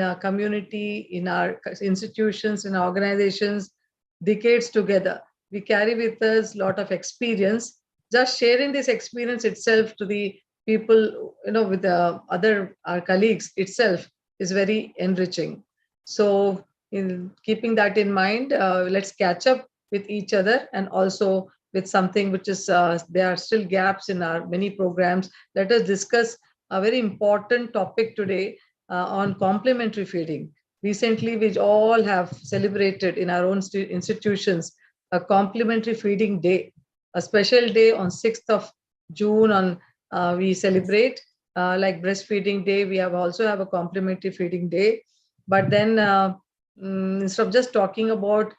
our community, in our institutions, in our organizations, decades together. We carry with us a lot of experience. Just sharing this experience itself to the people, with the other our colleagues itself is very enriching. So, in keeping that in mind, let's catch up with each other, and also with something which is there are still gaps in our many programs. Let us discuss a very important topic today on complementary feeding. Recently, we all have celebrated in our own institutions a complementary feeding day, a special day on 6th of June. On we celebrate like breastfeeding day. We have also have a complementary feeding day. But then instead of just talking about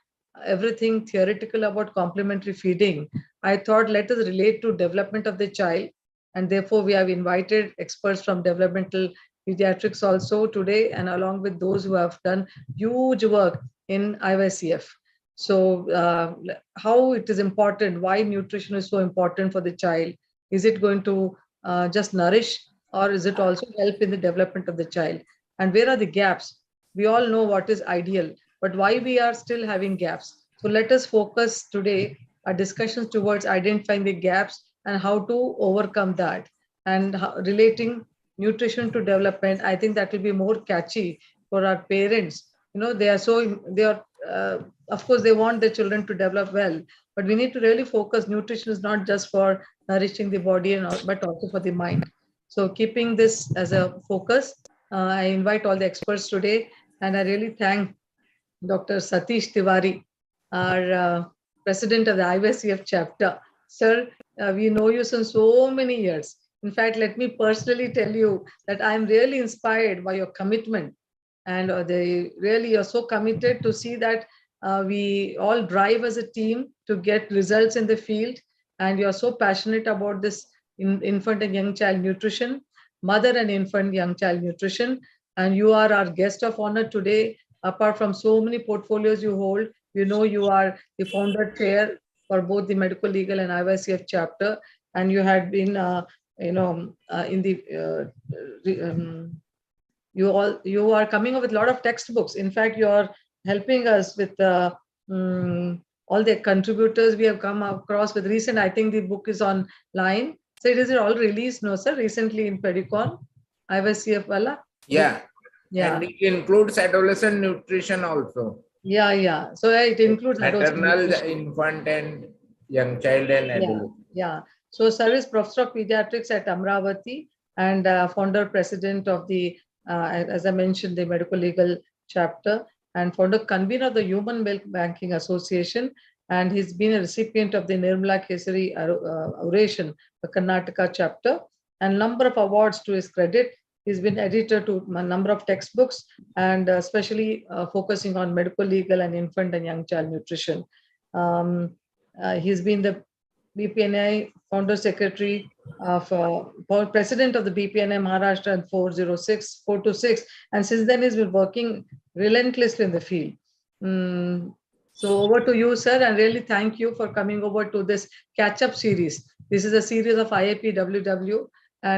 everything theoretical about complementary feeding, I thought let us relate to development of the child, and therefore we have invited experts from developmental pediatrics also today, and along with those who have done huge work in IVCF. So, how it is important, why nutrition is so important for the child? Is it going to just nourish, or is it also help in the development of the child? And where are the gaps? We all know what is ideal, but why we are still having gaps? So, let us focus today our discussions towards identifying the gaps and how to overcome that, and relating nutrition to development. I think that will be more catchy for our parents. They are of course they want their children to develop well, but we need to really focus. Nutrition is not just for nourishing the body and all, but also for the mind. So keeping this as a focus, I invite all the experts today, and I really thank Dr. Satish Tiwari, our president of the IVCF chapter. Sir, we know you since so many years. In fact, let me personally tell you that I'm really inspired by your commitment, and they really are so committed to see that we all drive as a team to get results in the field. And you're so passionate about this infant and young child nutrition, mother and infant young child nutrition. And you are our guest of honor today. Apart from so many portfolios you hold, you are the founder chair for both the medical legal and IVCF chapter, and you had been in the you are coming up with a lot of textbooks. In fact, you are helping us with all the contributors we have come across with recent. I think the book is online. So is it all released? No, sir. Recently in Pedicon, IVCF Wala. Yeah. Yeah. And it includes adolescent nutrition also. Yeah. So it includes maternal, infant, and young child and adult. Yeah. So, sir is professor of pediatrics at Amravati, and founder president of the, as I mentioned, the medical legal chapter, and founder convener of the Human Milk Banking Association. And he's been a recipient of the Nirmala Kesari Oration, the Karnataka chapter, and number of awards to his credit. He's been editor to a number of textbooks, and especially focusing on medical legal and infant and young child nutrition. He's been the BPNI founder secretary of president of the BPNI Maharashtra in 406, and since then he's been working relentlessly in the field. So over to you, sir, and really thank you for coming over to this catch-up series. This is a series of IAPWW,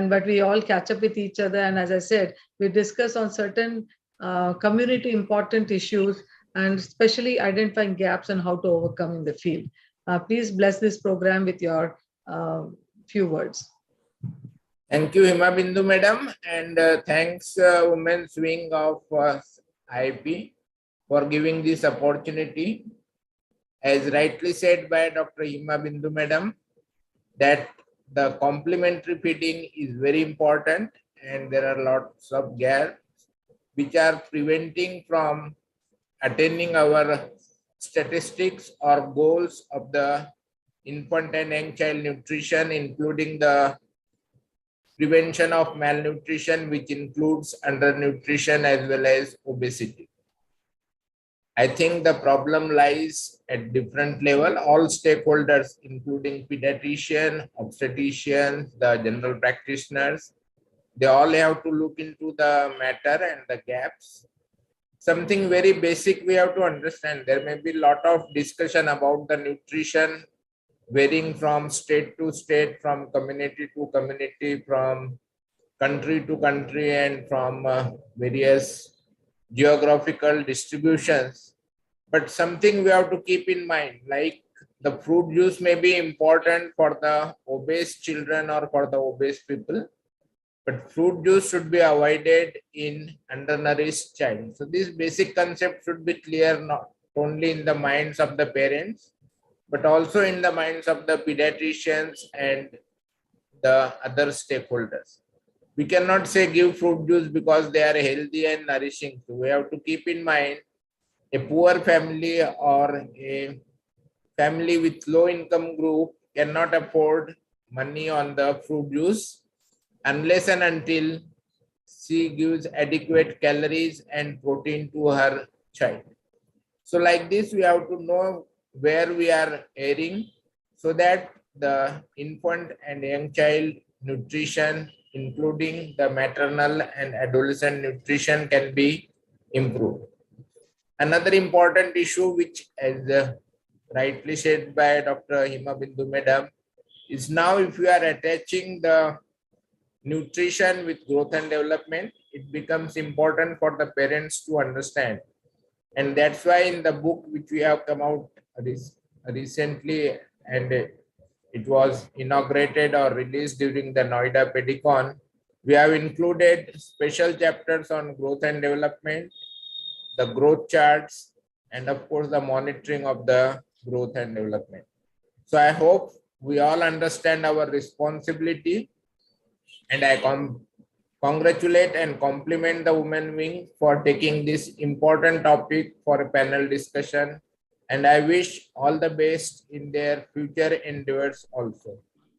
but we all catch up with each other, and as I said, we discuss on certain community important issues, and especially identifying gaps and how to overcome in the field. Please bless this program with your few words. Thank you, Himabindu Madam, and thanks Women's Wing of IAP for giving this opportunity. As rightly said by Dr. Himabindu Madam, that the complementary feeding is very important, and there are lots of gaps which are preventing from attaining our statistics or goals of the infant and young child nutrition, including the prevention of malnutrition, which includes undernutrition as well as obesity. I think the problem lies at different level. All stakeholders, including pediatrician, obstetricians, the general practitioners, they all have to look into the matter and the gaps. Something very basic we have to understand. There may be a lot of discussion about the nutrition varying from state to state, from community to community, from country to country, and from various geographical distributions. But something we have to keep in mind, like the fruit juice may be important for the obese children or for the obese people, but fruit juice should be avoided in undernourished child. So this basic concept should be clear not only in the minds of the parents, but also in the minds of the pediatricians and the other stakeholders. We cannot say give fruit juice because they are healthy and nourishing. So we have to keep in mind a poor family or a family with low income group cannot afford money on the fruit juice unless and until she gives adequate calories and protein to her child. So like this, we have to know where we are erring so that the infant and young child nutrition, including the maternal and adolescent nutrition, can be improved. Another important issue, which as rightly said by Dr. Hima Bindu Madam, is now if we are attaching the nutrition with growth and development, it becomes important for the parents to understand. And that's why in the book which we have come out recently, and it was inaugurated or released during the Noida Pedicon, we have included special chapters on growth and development, the growth charts, and of course the monitoring of the growth and development. So I hope we all understand our responsibility, and I congratulate and compliment the women wing for taking this important topic for a panel discussion, and I wish all the best in their future endeavors also.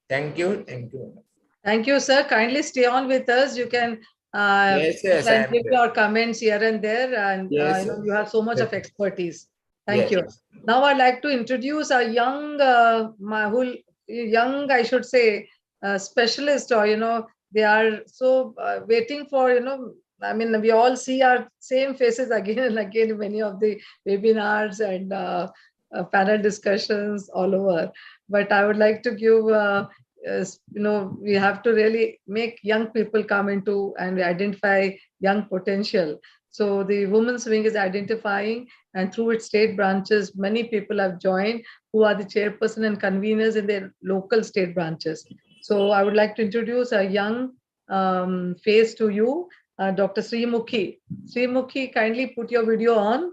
Thank you. Thank you. Thank you, sir. Kindly stay on with us. You can Yes, I am give there. your comments here and there, and Yes, you have so much yes. of expertise. Thank Yes. you. Now I'd like to introduce a young, young, I should say, specialist, or they are so waiting for I mean, we all see our same faces again and again in many of the webinars and panel discussions all over. But I would like to give we have to really make young people come into and identify young potential. So the women's wing is identifying, and through its state branches, many people have joined who are the chairperson and conveners in their local state branches. So I would like to introduce a young face to you, Dr. Srimukhi. Srimukhi, kindly put your video on.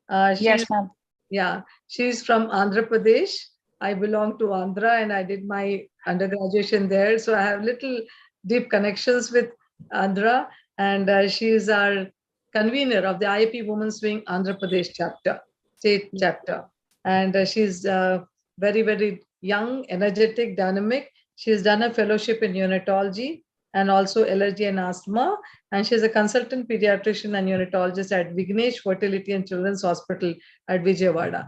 Yes, ma'am. Yeah, she's from Andhra Pradesh. I belong to Andhra and I did my undergraduation there. So I have little deep connections with Andhra, and she is our convener of the IAP Women's Wing Andhra Pradesh chapter, state chapter. And she's very, very young, energetic, dynamic. She's done a fellowship in neonatology and also allergy and asthma. And she's a consultant pediatrician and neonatologist at Vignesh Fertility and Children's Hospital at Vijayawada.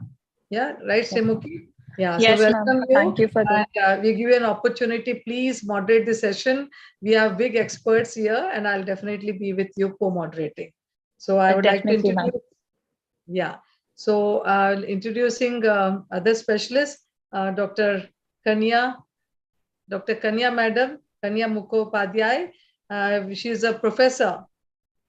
Yeah, right, Srimukhi? Yeah, Yes, so ma'am. welcome you. Thank you for that. And we give you an opportunity. Please moderate the session. We have big experts here, and I'll definitely be with you co-moderating. So I would like to Definitely, ma'am. introduce. Yeah. So introducing other specialists, Dr. Kanya, Dr. Kanya Madam, Kanya Mukhopadhyay. She is a professor.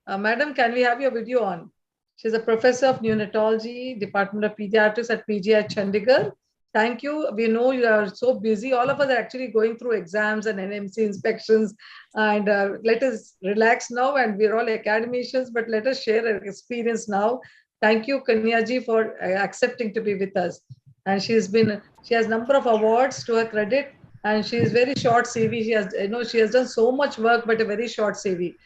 Madam, can we have your video on? She's a professor of neonatology, Department of Pediatrics at PGI Chandigarh. Thank you. We know you are so busy. All of us are actually going through exams and NMC inspections. And let us relax now. And we're all academicians, but let us share our experience now. Thank you, Kanyaji, for accepting to be with us. And she has number of awards to her credit. And she is very short CV. She has done so much work, but a very short CV.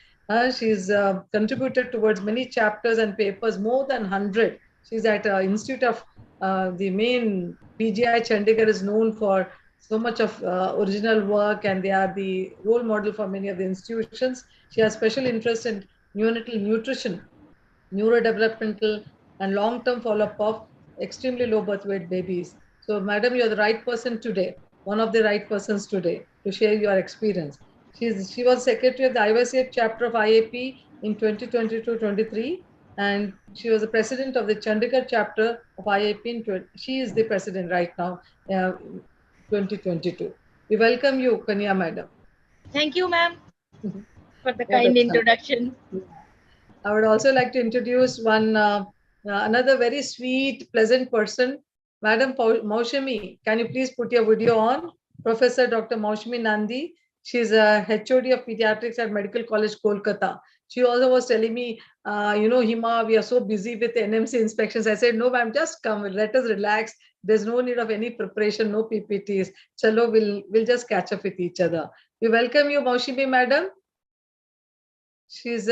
She's contributed towards many chapters and papers, more than 100. She's at Institute of the main PGI Chandigarh is known for so much of original work, and they are the role model for many of the institutions. She has special interest in neonatal nutrition, neurodevelopmental, and long-term follow-up of extremely low birth weight babies. So, madam, you're the right person today, one of the right persons today to share your experience. She was secretary of the IAP chapter of IAP in 2022-23, and she was the president of the Chandigarh chapter of IAP she is the president right now, 2022. We welcome you, Kanya madam. Thank you, ma'am, for the You're kind welcome. introduction. I would also like to introduce another very sweet, pleasant person, Madam Maushami. Can you please put your video on? Professor Dr. Maushami Nandi. She's a HOD of Pediatrics at Medical College, Kolkata. She also was telling me, Hima, we are so busy with NMC inspections. I said, no, ma'am, just come. Let us relax. There's no need of any preparation, no PPTs. Chalo, we'll just catch up with each other. We welcome you, Maushami, madam. She's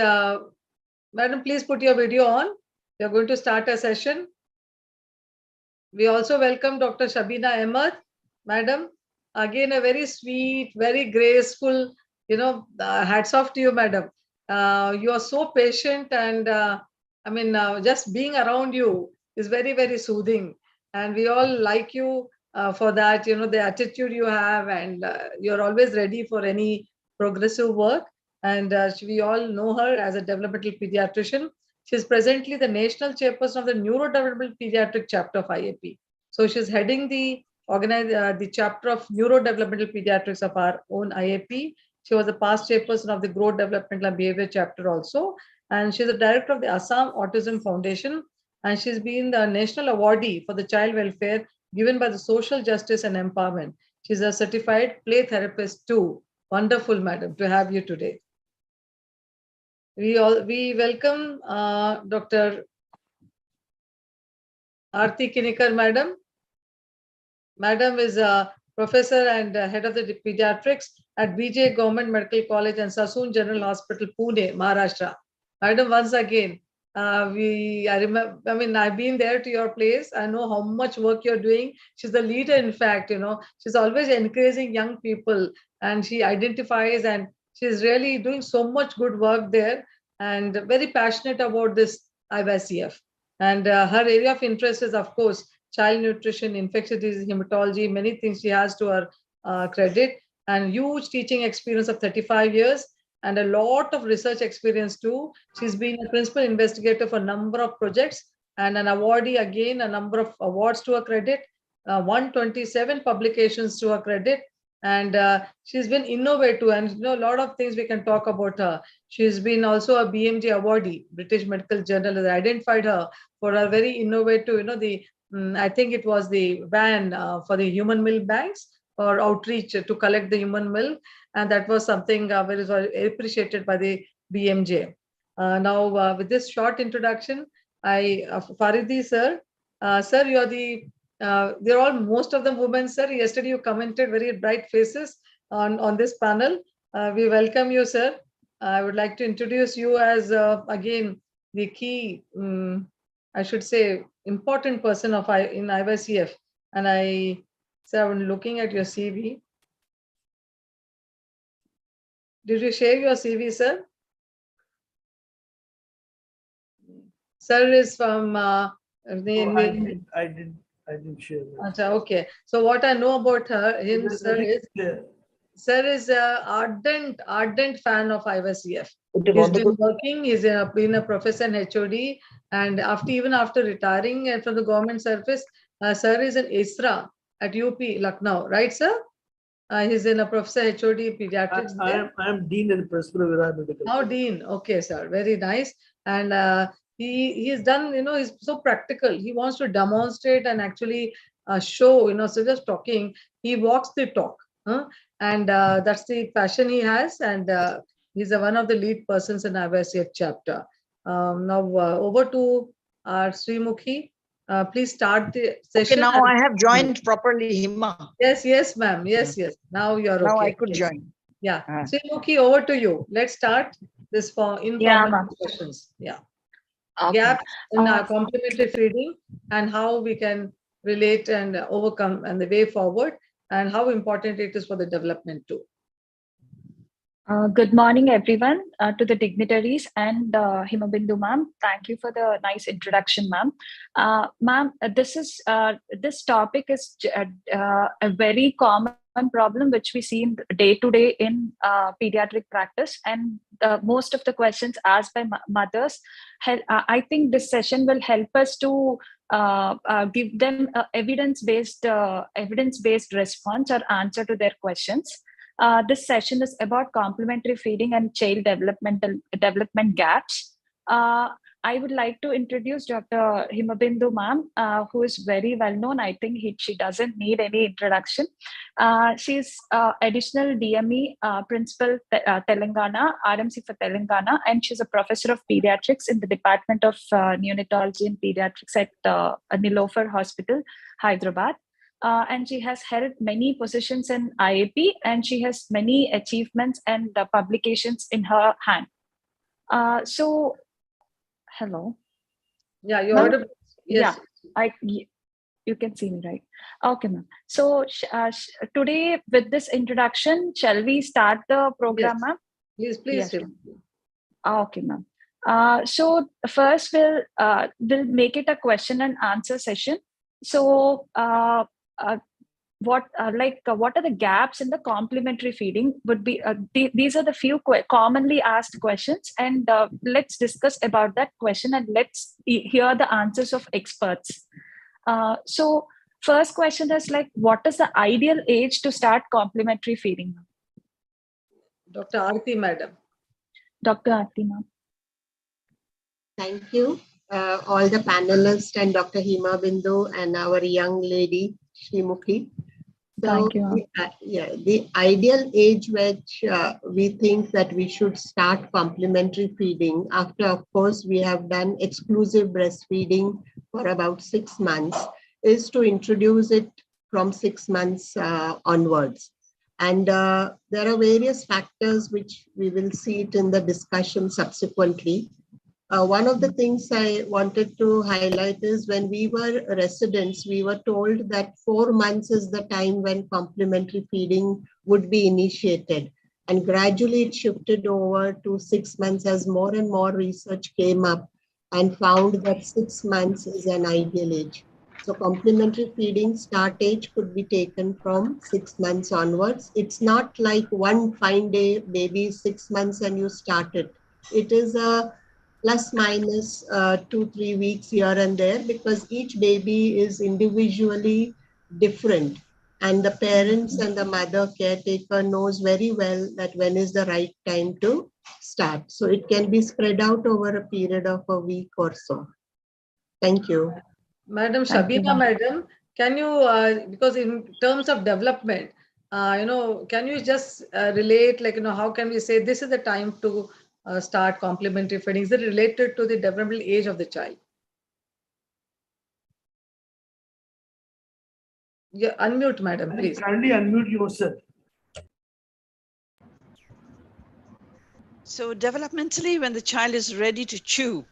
Madam, please put your video on. We are going to start a session. We also welcome Dr. Shabina Ahmed. Madam, again, a very sweet, very graceful, hats off to you, madam. You are so patient and just being around you is very, very soothing. And we all like you for that, the attitude you have, and you're always ready for any progressive work. And we all know her as a developmental pediatrician. She's presently the national chairperson of the Neurodevelopmental Pediatric Chapter of IAP. So she's heading the chapter of Neurodevelopmental Pediatrics of our own IAP. She was the past chairperson of the Growth Developmental and Behavior Chapter also. And she's the director of the Assam Autism Foundation. And she's been the national awardee for the child welfare given by the Social Justice and Empowerment. She's a certified play therapist too. Wonderful, madam, to have you today. We welcome Dr. Aarti Kinikar, madam. Madam is a professor and head of the pediatrics at BJ Government Medical College and Sassoon General Hospital, Pune, Maharashtra. Madam, once again, I've been there to your place. I know how much work you're doing. She's the leader, in fact, she's always encouraging young people, and she identifies, and she's really doing so much good work there, and very passionate about this IAPWW. And her area of interest is, of course, child nutrition, infectious disease, hematology, many things she has to her credit, and huge teaching experience of 35 years and a lot of research experience too. She's been a principal investigator for a number of projects and an awardee, again, a number of awards to her credit, 127 publications to her credit. And she's been innovative, and a lot of things we can talk about her. She's been also a BMJ awardee. British Medical Journal has identified her for a very innovative, I think it was the van for the human milk banks or outreach to collect the human milk. And that was something very appreciated by the BMJ. Now, with this short introduction, Faridi sir, sir, they're all most of them women, sir. Yesterday you commented very bright faces on this panel. We welcome you, sir. I would like to introduce you as, again, the key, I should say, important person in IAPWW. And I'm looking at your CV. Did you share your CV, sir? Sir is from. I didn't share that. Okay. So what I know about him, sir is an ardent fan of IAPWW. He's been working. He's been a professor and HOD, and even after retiring from the government service, sir is an ISRA at UP Lucknow, right, sir? He's in a professor HOD pediatrics. I am dean and principal of Virar Medical. Now dean, okay, sir, very nice. And he's done, he's so practical. He wants to demonstrate and actually show, so just talking, he walks the talk, and that's the passion he has. And he's one of the lead persons in IAPWW chapter. Now over to our Srimukhi. Please start the session. Okay, now I have joined properly, Hima. Yes, ma'am. Yes. Now you're okay. Now I could join. Yeah. Srimukhi, over to you. Let's start this for informal questions. Yeah. Okay. Gaps in our complementary feeding and how we can relate and overcome and the way forward, and how important it is for the development too. Good morning, everyone, to the dignitaries and Himabindu ma'am. Thank you for the nice introduction, ma'am. Ma'am, this topic is a very common problem which we see day to day in pediatric practice, and most of the questions asked by mothers. I think this session will help us to give them evidence-based response or answer to their questions. This session is about complementary feeding and child development gaps. I would like to introduce Dr. Himabindu ma'am, who is very well known. I think she doesn't need any introduction. She's additional DME principal Telangana, RMC for Telangana, and she's a professor of pediatrics in the Department of Neonatology and Pediatrics at Nilofer Hospital, Hyderabad. And she has held many positions in IAP, and she has many achievements and publications in her hand. So, hello. Yeah, you Ma'am? heard. Yes. Yeah, you can see me, right? Okay, ma'am. So today with this introduction, shall we start the program, Yes. ma'am? Please. Yes, okay, ma'am. So first we'll make it a question and answer session. So what are the gaps in the complementary feeding would be these are the few commonly asked questions, and let's discuss about that question, and let's hear the answers of experts. So first question is what is the ideal age to start complementary feeding? Dr. Aarti madam. Dr. Aarti ma'am. Thank you, all the panelists and Dr. Himabindu and our young lady, Srimukhi. So, thank you. The ideal age which we think that we should start complementary feeding after, of course, we have done exclusive breastfeeding for about 6 months, is to introduce it from 6 months onwards. And there are various factors which we will see it in the discussion subsequently. One of the things I wanted to highlight is when we were residents, we were told that 4 months is the time when complementary feeding would be initiated. And gradually it shifted over to 6 months as more and more research came up and found that 6 months is an ideal age. So complementary feeding start age could be taken from 6 months onwards. It's not like one fine day, baby 6 months and you start it. It is a plus minus 2-3 weeks here and there, because each baby is individually different, and the parents and the mother caretaker knows very well that when is the right time to start. So it can be spread out over a period of a week or so. Thank you. Madam Shabina madam, can you, because in terms of development, can you just relate, how can we say this is the time to start complementary feeding? Is it related to the developmental age of the child? Yeah, unmute, madam, please. Kindly unmute yourself. So developmentally, when the child is ready to chew,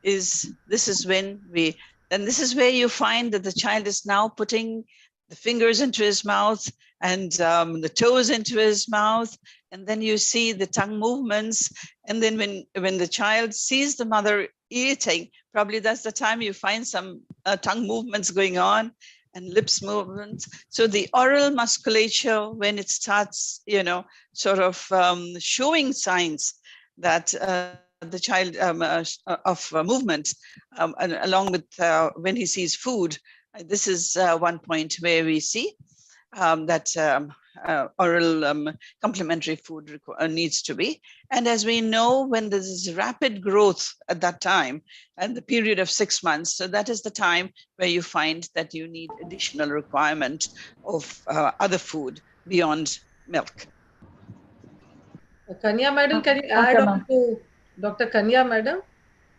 this is where you find that the child is now putting the fingers into his mouth and the toes into his mouth, and then you see the tongue movements. And then when the child sees the mother eating, probably that's the time you find some tongue movements going on and lips movements. So the oral musculature, when it starts, sort of showing signs that the child of movement, and along with when he sees food, this is one point where we see that oral complementary food needs to be. And as we know, when there is rapid growth at that time, and the period of 6 months, so that is the time where you find that you need additional requirement of other food beyond milk. Kanya madam, can you add on to Dr. Kanya madam?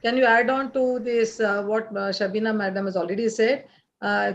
Can you add on to this what Shabina madam has already said?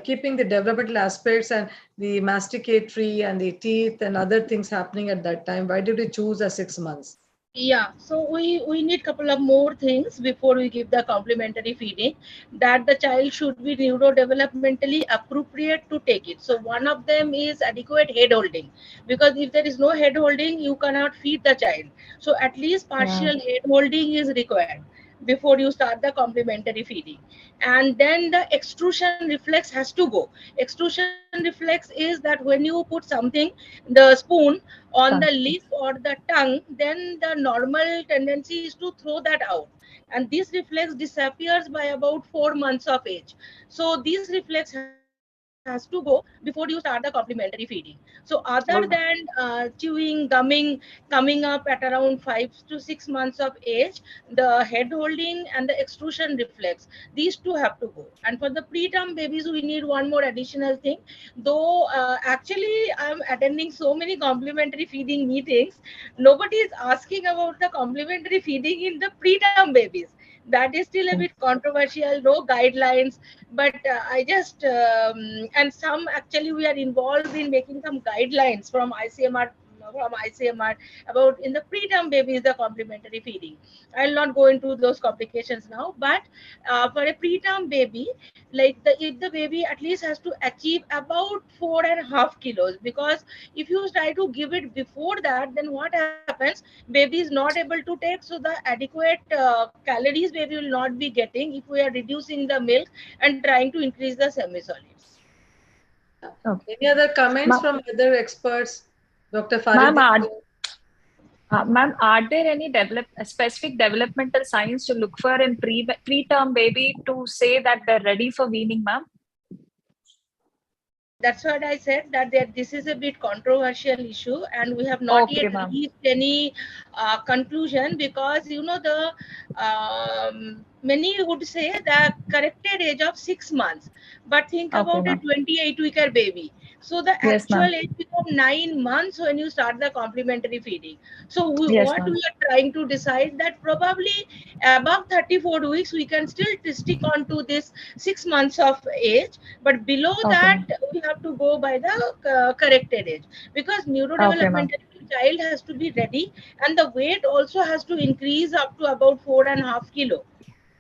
Keeping the developmental aspects and the masticatory and the teeth and other things happening at that time. Why did you choose 6 months? Yeah, so we need couple of more things before we give the complementary feeding, that the child should be neurodevelopmentally appropriate to take it. So one of them is adequate head holding, because if there is no head holding, you cannot feed the child. So at least partial head holding is required before you start the complementary feeding. And then the extrusion reflex has to go. Extrusion reflex is that when you put something, the spoon, on the lip or the tongue, then the normal tendency is to throw that out. And this reflex disappears by about 4 months of age. So this reflex has to go. has to go before you start the complementary feeding. So other Well, than chewing, gumming, coming up at around 5 to 6 months of age, the head holding and the extrusion reflex, these two have to go. And for the preterm babies, we need one more additional thing. Though actually I'm attending so many complementary feeding meetings, nobody is asking about the complementary feeding in the preterm babies. That is still a bit controversial, no guidelines. But I just and some actually we are involved in making some guidelines from ICMR about in the preterm babies the complementary feeding. I'll not go into those complications now, but for a preterm baby, like if the baby at least has to achieve about 4.5 kilos, because if you try to give it before that, then what happens? Baby is not able to take, so the adequate calories baby will not be getting if we are reducing the milk and trying to increase the semi-solids. Okay. any other comments Ma'am, from other experts? Dr. ma'am, Farid? ma'am, are there any specific developmental signs to look for in preterm baby to say that they're ready for weaning, ma'am? That's what I said, that this is a bit controversial issue, and we have not Okay, yet ma'am. reached any conclusion, because the many would say the corrected age of 6 months, but think Okay, about a ma'am. 28-weeker baby. So the Yes, ma'am. actual age becomes 9 months when you start the complementary feeding. So Yes, what ma'am. we are trying to decide, that probably above 34 weeks we can still stick on to this 6 months of age, but below Okay, that ma'am. we have to go by the corrected age, because Okay, ma'am. neurodevelopmentally child has to be ready, and the weight also has to increase up to about 4.5 kilo,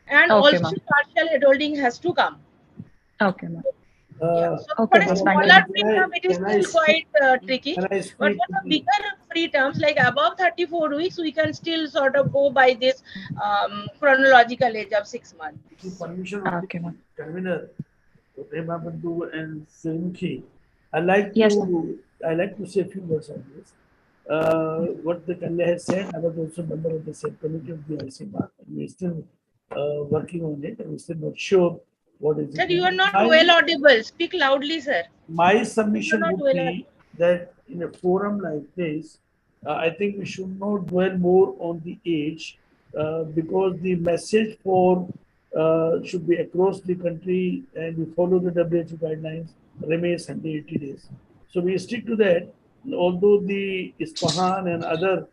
and Okay, also ma'am. partial adulting has to come. Okay, ma'am. Yeah, Uh, so Okay, for a ma'am. Madam, Thank you, smaller ma'am. preterm, it is can I still speak? quite tricky. Can I But speak for to the the bigger preterms, like above 34 weeks, we can still sort of go by this chronological age of 6 months. with the permission of the Okay, ma'am. convener, Rema Bandhu and Srimukhi, I like Yes, ma'am. to I like to say a few words on this. What the Kanya has said, I was also a member of the subcommittee of the ICMR, and we're still working on it, and we're still not sure what is Sir, it. you are not My well audible. Speak loudly, sir. my You are submission not would well be audible. that in a forum like this, I think we should not dwell more on the age, because the message for should be across the country, and we follow the WHO guidelines, remains 180 days. So we stick to that. Although the Isfahan and other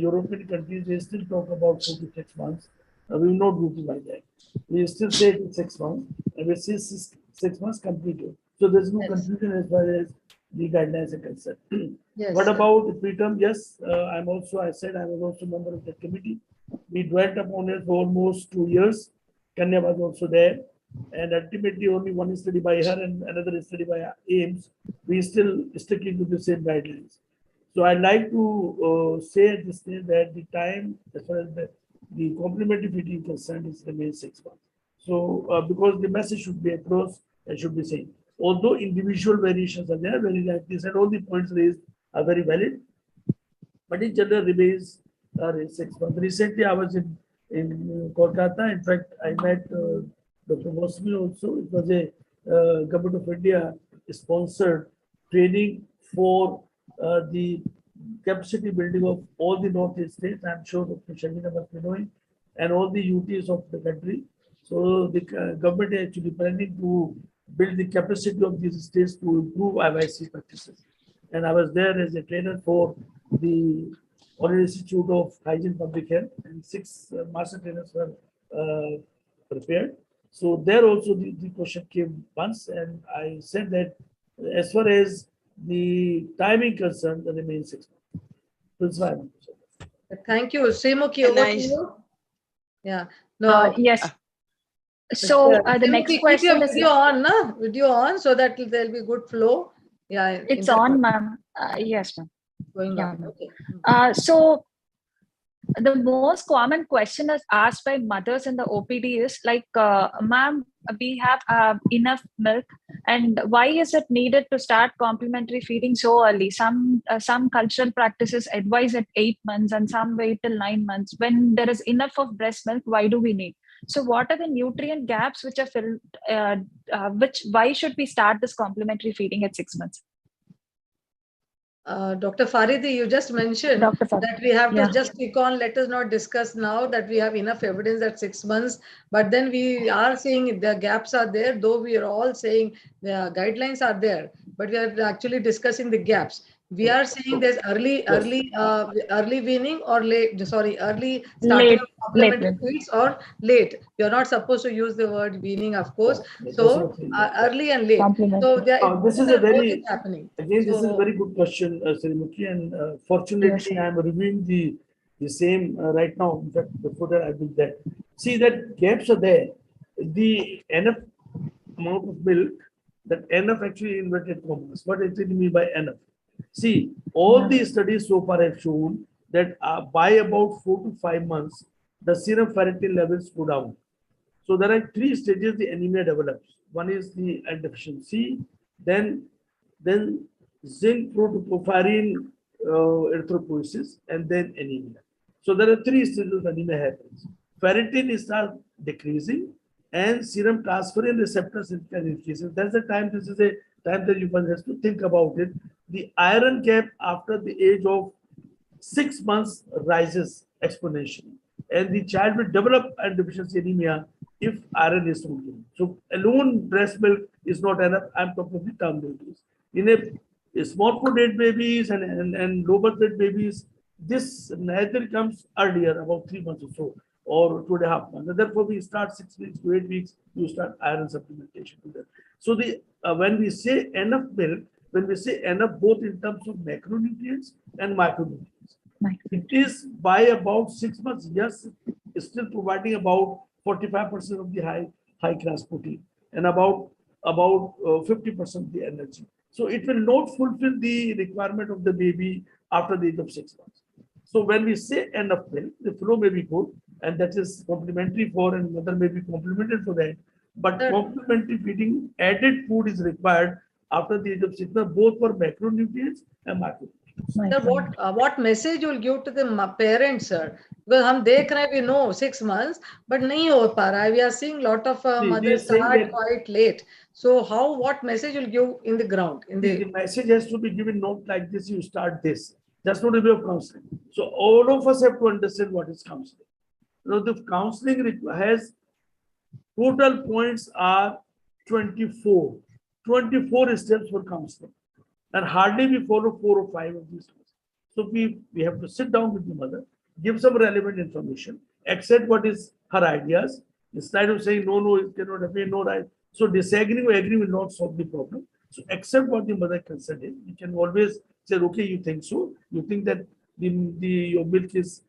European countries, they still talk about 4 to 6 months. We will not do it like that. We still say it in 6 months, and we say 6 months completed. So there's no Yes. confusion as far as the guidelines are concerned. Yes. What about the preterm? Yes, I said I was also a member of that committee. We dwelt upon it for almost 2 years. Kanya was also there. And ultimately only one is studied by her and another is studied by AIMS. We still sticking to the same guidelines. So I'd like to say at this stage that the time as far as the complementary feeding concerned is remains 6 months. So because the message should be across and should be same. Although individual variations are there, very rightly said, all the points raised are very valid, but in general remains 6 months. Recently, I was in Kolkata. In fact, I met Dr. Wasmi also. It was a Government of India sponsored training for the capacity building of all the Northeast states. I'm sure Dr. Shamina must be knowing, and all the UTs of the country. So the government is actually planning to build the capacity of these states to improve IYC practices. And I was there as a trainer for the Royal Institute of Hygiene Public Health, and 6 master trainers were prepared. So there also the question came once, and I said that as far as the timing concerned, the remains 6 months. Thank you. Srimukhi, over to you. Yeah. No. Yes. So the Srimukhi, next keep your question is video on, na? Video on, so that there'll be good flow. Yeah. it's on, ma'am. Yes, ma'am. Going Yeah, on. ma'am. Okay. So the most common question is asked by mothers in the OPD is like, ma'am, we have enough milk, and why is it needed to start complementary feeding so early? Some cultural practices advise at 8 months, and some wait till 9 months. When there is enough of breast milk, why do we need? So what are the nutrient gaps which are filled? Why should we start this complementary feeding at 6 months? Dr. Faridi, you just mentioned Dr. Faridi, that we have to yeah. just click on, let us not discuss now that we have enough evidence at 6 months, but then we are saying the gaps are there, though we are all saying the guidelines are there, but we are actually discussing the gaps. We are saying there's early weaning or early starting Late, of complementary late. feeds or late. You're not supposed to use the word weaning, of course. That's So what I'm saying. early and late. Complementary. So This is a both is very, happening. again, this is a So- very good question, Srimuki, and fortunately, Yes. I'm reviewing the same right now. In fact, before that, I did that. See that gaps are there. The enough amount of milk, that enough actually inverted commas. What does it mean by enough? See, all the studies so far have shown that by about 4 to 5 months, the serum ferritin levels go down. So there are 3 stages the anemia develops. One is the iron deficiency, then zinc protoporphyrin erythropoiesis, and then anemia. So there are 3 stages of anemia happens. Ferritin starts decreasing, and serum transferrin receptors increases. That's the time. This is a time that you must have to think about it. The iron gap after the age of 6 months rises exponentially, and the child will develop iron deficiency anemia if iron is not given. So alone breast milk is not enough. I'm talking of the term babies. In a small food babies and low birth weight babies, this neither comes earlier, about 3 months or so, or 2.5 months. And therefore, we start 6 weeks to 8 weeks, you start iron supplementation to them. So the when we say enough milk, when we say enough both in terms of macronutrients and micronutrients, it is by about 6 months, yes, it's still providing about 45% of the high class protein and about 50% of the energy. So it will not fulfill the requirement of the baby after the age of 6 months. So when we say enough milk, the flow may be good, and that is complementary for, and mother may be complemented for that. But complementary feeding, added food is required after the age of 6 months, both for macronutrients and micronutrients. Sir, what message you'll give to the parents, sir? Because हम देख रहे हैं, we know 6 months, but नहीं हो पा रहा है. We are seeing lot of mothers start quite late. So what message you'll give in the ground? The message has to be given not like this, you start this. That's not a way of counseling. So all of us have to understand what is counseling. You know, the counseling has total points are 24. 24 steps for counseling. And hardly we follow 4 or 5 of these steps. So we have to sit down with the mother, give some relevant information, accept what is her ideas, instead of saying no, it cannot happen, no, right. So disagreeing or agreeing will not solve the problem. So accept what the mother concerned is. You can always say, okay, you think so. You think that your milk is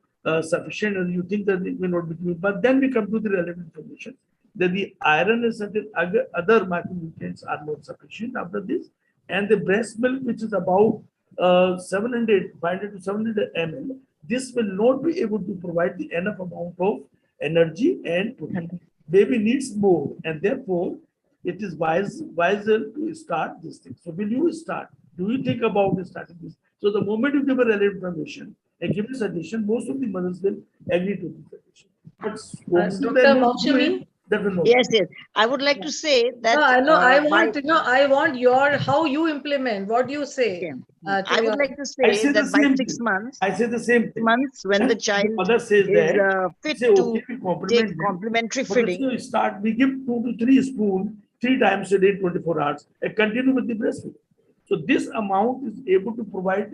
sufficient, and you think that it may not be given. But then we come to the relevant information that the iron and certain other macronutrients are not sufficient after this. And the breast milk, which is about 500 to 700 ml, this will not be able to provide the enough amount of energy and protein. Baby needs more, and therefore it is wiser to start this thing. So will you start? Do you think about starting this? So the moment you give a relevant information and give a suggestion, most of the mothers will agree to the suggestion. But Dr. Maushami? Yes. I would like to say that. No, I know. I want your how you implement. What do you say? I would like to say that by 6 months, I say the same thing. When the child mother says is fit say, to okay, take complementary feeding, we start. We give 2 to 3 spoons 3 times a day, 24 hours, and continue with the breastfeeding. So this amount is able to provide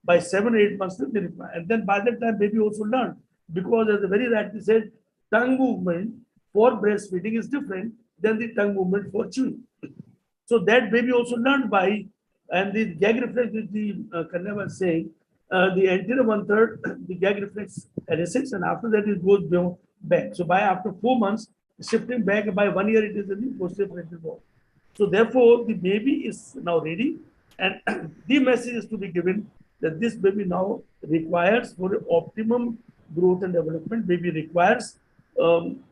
by 7 or 8 months that they require, and then by that time baby also learn, because as the very rightly said, tongue movement for breastfeeding is different than the tongue movement for chewing. So that baby also learned by, and the gag reflex, which the Kanya was saying, the anterior 1/3, the gag reflex elicits, and after that it goes back. So by after 4 months, shifting back, by 1 year it is in the posterior parental bone. So therefore, the baby is now ready, and the message is to be given that this baby now requires, for optimum growth and development, baby requires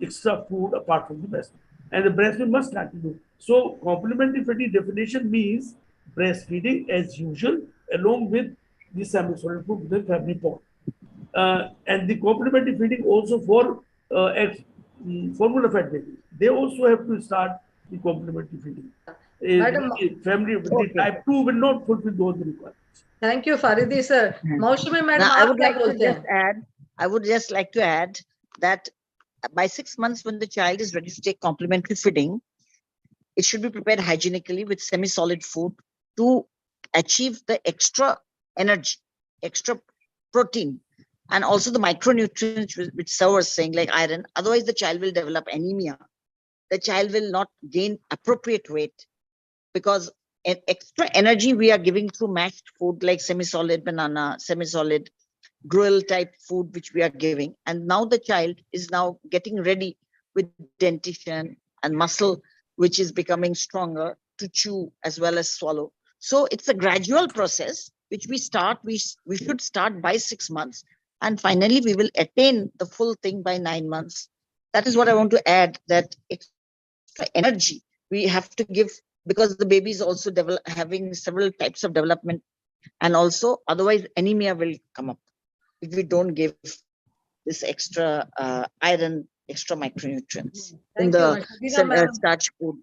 extra food apart from the breast, and the breastfeeding must continue. So complementary feeding definition means breastfeeding as usual along with the semi-solid food with the family pot. And the complementary feeding also for formula fed babies, they also have to start the complementary feeding. Madam, Family the type 2 will not fulfill those requirements. thank you, Faridi sir. Maushumi madam, I would आप क्या like to बोलते just हैं? add, I would just like to add that by 6 months, when the child is ready to take complementary feeding, it should be prepared hygienically with semi-solid food to achieve the extra energy, extra protein, and also the micronutrients which Sir was saying, like iron. Otherwise, the child will develop anemia. The child will not gain appropriate weight, because extra energy we are giving through mashed food like semi-solid banana, semi-solid gruel type food which we are giving. And now the child is now getting ready with dentition and muscle which is becoming stronger to chew as well as swallow. So it's a gradual process which we should start by 6 months, and finally we will attain the full thing by 9 months. That is what I want to add, that extra energy we have to give, because the baby is also having several types of development, and also otherwise anemia will come up if we don't give this extra iron, extra micronutrients in Thank you, the Shabina ma'am. starch food.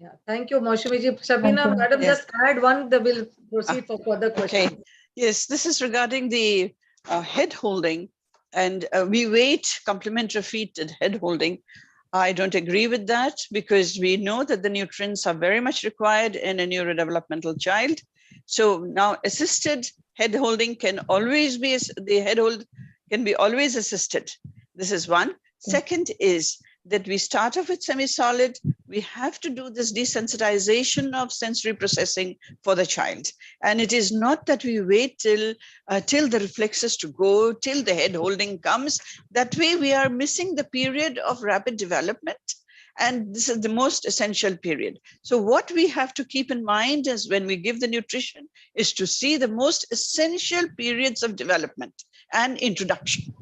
Yeah, thank you, Maushumi ji. Shabina madam, Yeah. just add one, then we'll proceed for further questions. Okay. Yes, this is regarding the head holding, and we weight complementary feed and head holding. I don't agree with that, because we know that the nutrients are very much required in a neurodevelopmental child. So now assisted head holding can always be, the head hold can be always assisted. This is one. Second is that we start off with semi-solid. We have to do this desensitization of sensory processing for the child. And it is not that we wait till the reflexes to go, till the head holding comes. That way we are missing the period of rapid development. And this is the most essential period. So what we have to keep in mind is, when we give the nutrition, is to see the most essential periods of development and introduction.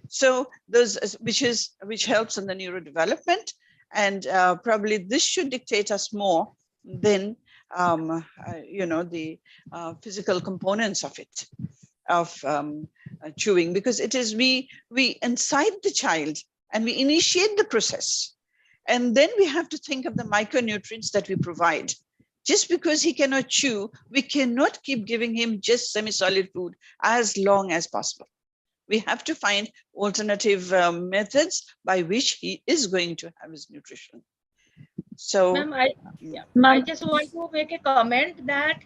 So those, which helps in the neurodevelopment, and probably this should dictate us more than the physical components of it, of chewing, because it is we incite the child and we initiate the process, and then we have to think of the micronutrients that we provide. Just because he cannot chew, we cannot keep giving him just semi-solid food as long as possible. We have to find alternative methods by which he is going to have his nutrition. So, Ma'am, I just want to make a comment that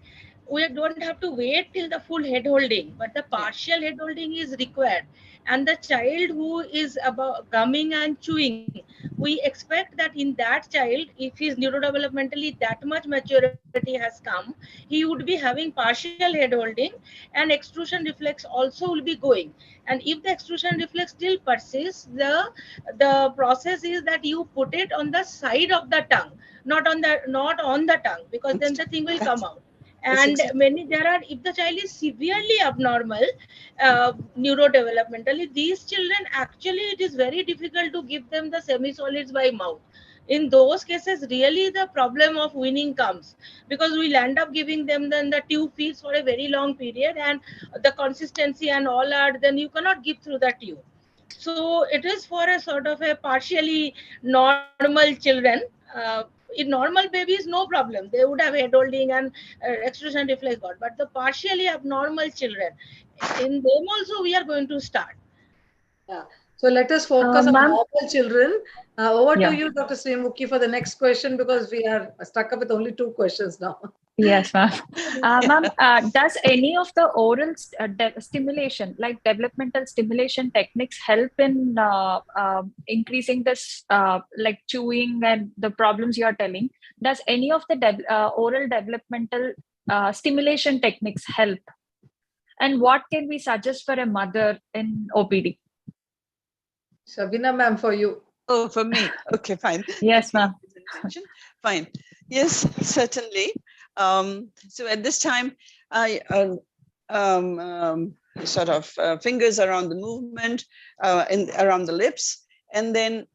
we don't have to wait till the full head holding, but the partial head holding is required. And the child who is about gumming and chewing, we expect that in that child, if his neurodevelopmentally that much maturity has come, he would be having partial head holding, and extrusion reflex also will be going. And if the extrusion reflex still persists, the process is that you put it on the side of the tongue, not on the tongue, because then the thing will come out. And if the child is severely abnormal neurodevelopmentally, these children, actually it is very difficult to give them the semi-solids by mouth. In those cases, really the problem of weaning comes, because we'll end up giving them then the tube feeds for a very long period, and the consistency and all are, then you cannot give through the tube. So it is for a sort of a partially normal children. In normal babies, no problem. They would have head holding and extrusion reflex got. But the partially abnormal children, in them also we are going to start. Yeah. So let us focus on normal children. Over Yeah. to you, Dr. Srimukhi, for the next question, because we are stuck up with only 2 questions now. Yes, ma'am. Ma'am, does any of the oral stimulation, like developmental stimulation techniques, help in increasing this, like chewing and the problems you are telling? Does any of the oral developmental stimulation techniques help? And what can we suggest for a mother in OPD? Shabina ma'am, for you. Oh, for me. Okay, fine. Yes, ma'am. Fine. Yes, certainly. So at this time, I sort of fingers around the movement, around the lips, and then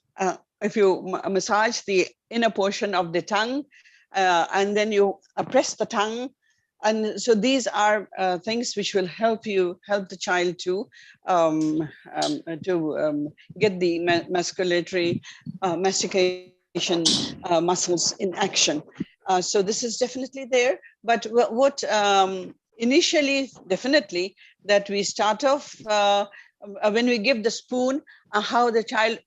if you massage the inner portion of the tongue, and then you press the tongue And so these are things which will help the child to get the mastication muscles in action. So this is definitely there. But what initially, definitely, that we start off when we give the spoon, how the child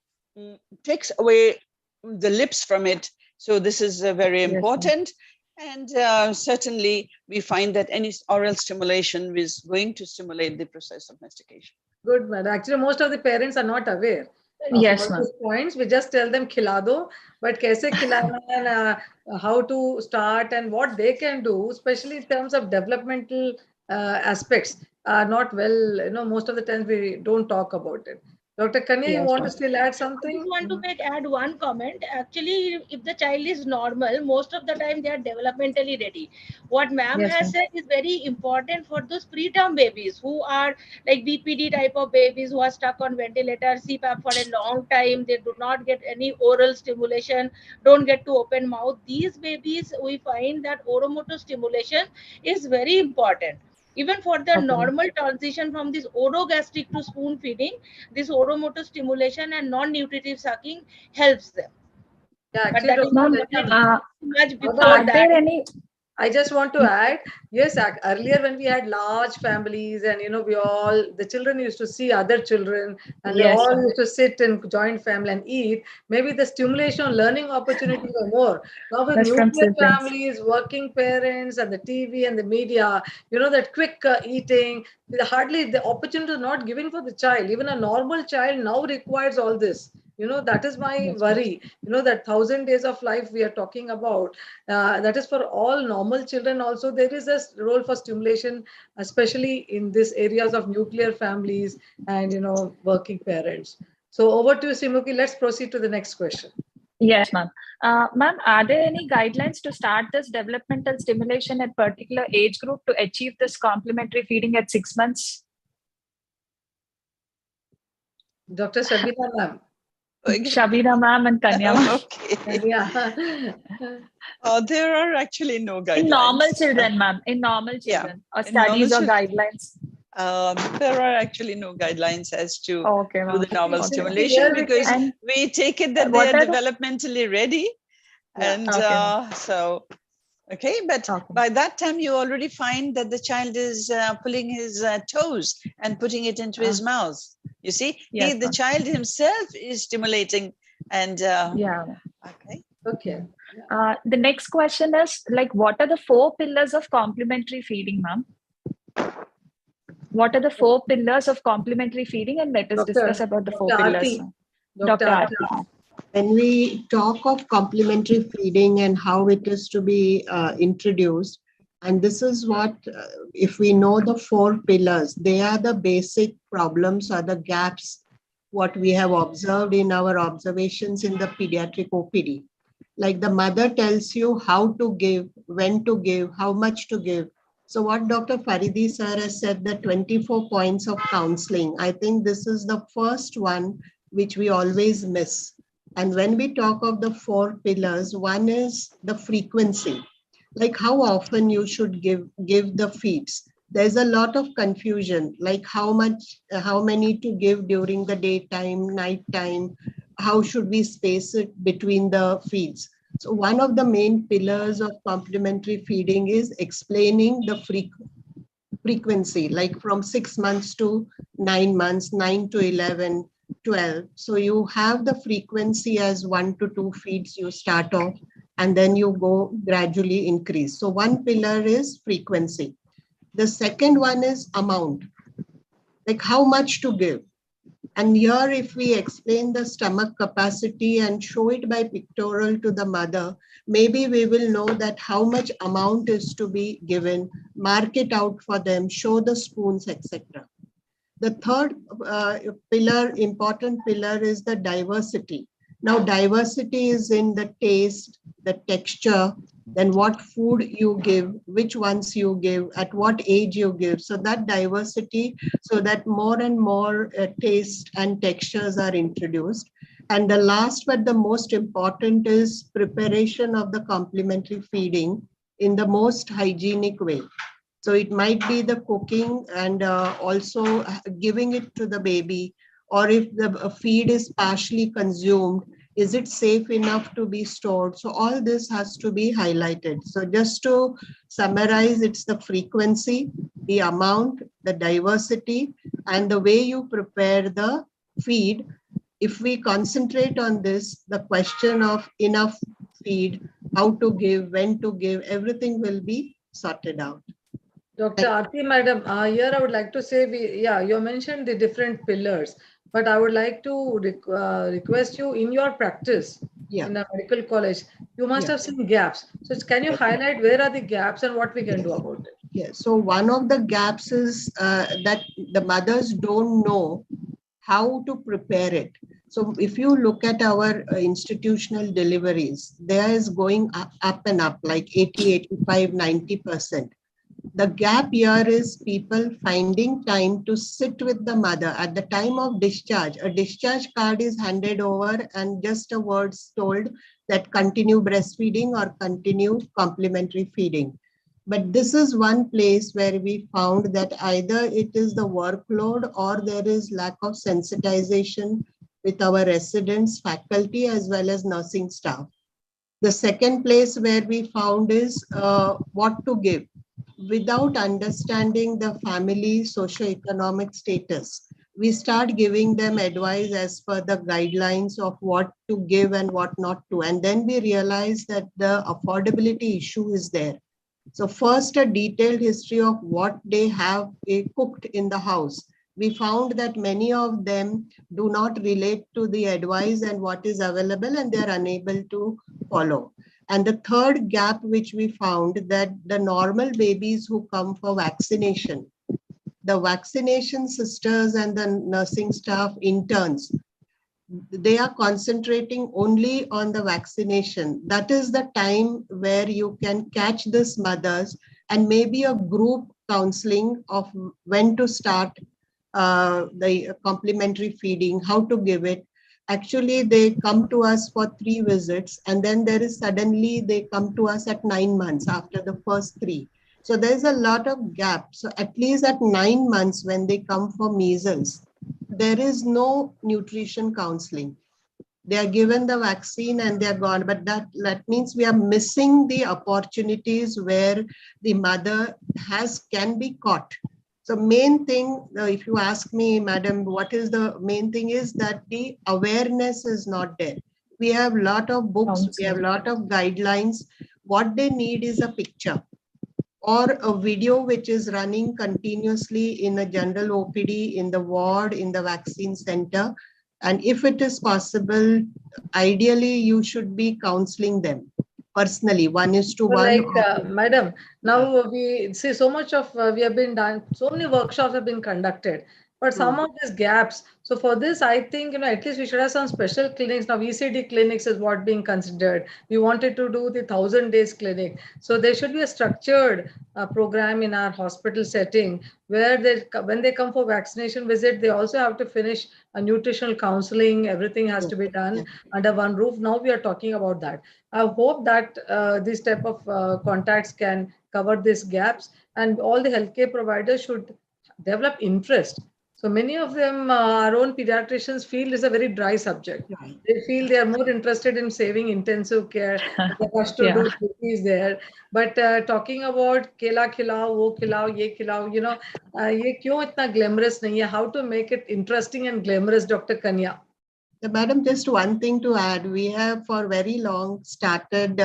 takes away the lips from it. So this is very important. And certainly we find that any oral stimulation is going to stimulate the process of mastication. Good, man. Actually, most of the parents are not aware of Yes, all ma'am. these points. We just tell them khila do, but kaise khilana and how to start and what they can do, especially in terms of developmental aspects, are not well. Most of the times we don't talk about it. Dr. Kanya, you Yes, want to ma'am. still add I something? just want to add one comment. Actually, if the child is normal, most of the time they are developmentally ready. What ma'am Yes, has ma'am. said is very important for those preterm babies who are like BPD type of babies who are stuck on ventilator, CPAP for a long time. They do not get any oral stimulation, don't get to open mouth. These babies, we find that oromotor stimulation is very important. Even for the Okay. normal transition from this orogastric to spoon feeding, this oromotor stimulation and non-nutritive sucking helps them. Yeah, But actually, that is Dr. not Ma'am, Kanya, much before are that. there any? I just want to add, yes, earlier when we had large families and we all the children used to see other children and they Yes, all ma'am. used to sit in joint family and eat. Maybe the stimulation, learning opportunities were more. Now with That's from nuclear siblings. families, working parents, and the TV and the media, that quick eating, hardly the opportunity is not given for the child. Even a normal child now requires all this. That is my Yes, ma'am. worry. That 1,000 days of life we are talking about, that is for all normal children. Also there is a role for stimulation, especially in these areas of nuclear families and working parents. So over to you, Simuki. Let's proceed to the next question. Yes, ma'am. Ma'am, are there any guidelines to start this developmental stimulation at particular age group to achieve this complementary feeding at 6 months? Dr. Shabina ma'am. Shabina ma'am and Kanya ma'am. Okay. Yeah. There are actually no guidelines. In normal children, ma'am. In normal children. Or in normal studies or children. guidelines. There are actually no guidelines as to Okay, do ma'am. the normal Okay. stimulation Here we because And we take it that they what are are the? developmentally ready. Yeah. And Okay, ma'am. so, okay, but Okay. by that time you already find that the child is pulling his toes and putting it into his mouth. You see, Yes, the ma'am. child himself is stimulating and Yeah. okay. Okay. The next question is like, what are the 4 pillars of complementary feeding, ma'am? What are the 4 pillars of complementary feeding? And let us discuss about the 4 Dr. pillars. Aarti. Ma'am. Dr. Dr. Aarti. Aarti. When we talk of complementary feeding and how it is to be introduced, and this is what, if we know the 4 pillars, they are the basic problems or the gaps, what we have observed in our observations in the pediatric OPD. Like the mother tells you how to give, when to give, how much to give. So what Dr. Faridi sir has said, the 24 points of counseling, I think this is the first one which we always miss. And when we talk of the 4 pillars, one is the frequency, like how often you should give the feeds. There's a lot of confusion, like how many to give during the daytime, nighttime, how should we space it between the feeds. So one of the main pillars of complementary feeding is explaining the frequency, like from 6 months to 9 months, 9 to 11, 12. So you have the frequency as 1 to 2 feeds you start off, and then you go gradually increase. So one pillar is frequency. The second one is amount, like how much to give. And here, if we explain the stomach capacity and show it by pictorial to the mother, maybe we will know that how much amount is to be given, mark it out for them, show the spoons, etc. The third important pillar is the diversity. Now, diversity is in the taste, the texture, then what food you give, which ones you give, at what age you give. So that diversity, so that more and more taste and textures are introduced. And the last but the most important is preparation of the complementary feeding in the most hygienic way. So it might be the cooking and also giving it to the baby, or if the feed is partially consumed, is it safe enough to be stored? So all this has to be highlighted. So just to summarize, it's the frequency, the amount, the diversity, and the way you prepare the feed. If we concentrate on this, the question of enough feed, how to give, when to give, everything will be sorted out. Dr. Aarti, madam, here I would like to say, you mentioned the different pillars, but I would like to request you in your practice in a medical college, you must have seen gaps. So can you highlight where are the gaps and what we can do about it? Yes. So one of the gaps is that the mothers don't know how to prepare it. So if you look at our institutional deliveries, there is going up and up, like 80, 85, 90%. The gap here is people finding time to sit with the mother at the time of discharge. A discharge card is handed over and just a word told that continue breastfeeding or continue complementary feeding. But this is one place where we found that either it is the workload or there is lack of sensitization with our residents, faculty, as well as nursing staff. The second place where we found is what to give. Without understanding the family socioeconomic status, we start giving them advice as per the guidelines of what to give and what not to. And then we realize that the affordability issue is there. So first, a detailed history of what they have cooked in the house. We found that many of them do not relate to the advice and what is available, and they are unable to follow. And the third gap which we found, that the normal babies who come for vaccination, the vaccination sisters and the nursing staff interns, they are concentrating only on the vaccination. That is the time where you can catch these mothers and maybe a group counseling of when to start the complementary feeding, how to give it. Actually, they come to us for 3 visits, and then there is suddenly they come to us at 9 months after the first 3. So there's a lot of gap. So at least at 9 months when they come for measles, there is no nutrition counseling. They are given the vaccine and they are gone. But that means we are missing the opportunities where the mother can be caught. So main thing, if you ask me, madam, what is the main thing is that the awareness is not there. We have a lot of books, we have a lot of guidelines. What they need is a picture or a video which is running continuously in a general OPD, in the ward, in the vaccine center. And if it is possible, ideally, you should be counseling them personally, 1:1. Like, madam, now we see so much of, we have been done, so many workshops have been conducted, but some of these gaps. So for this, I think, at least we should have some special clinics. Now, ECD clinics is what being considered. We wanted to do the 1,000 days clinic. So there should be a structured program in our hospital setting where when they come for vaccination visit, they also have to finish a nutritional counseling. Everything has to be done under one roof. Now we are talking about that. I hope that this type of contacts can cover these gaps, and all the healthcare providers should develop interest. So many of them, our own pediatricians feel is a very dry subject. They feel they are more interested in saving intensive care. The rush to do duties there. But talking about kela khilao, wo khilao, ye khilao, ye kyun itna glamorous nahi hai? How to make it interesting and glamorous, Dr. Kanya? Madam, just one thing to add. We have for very long started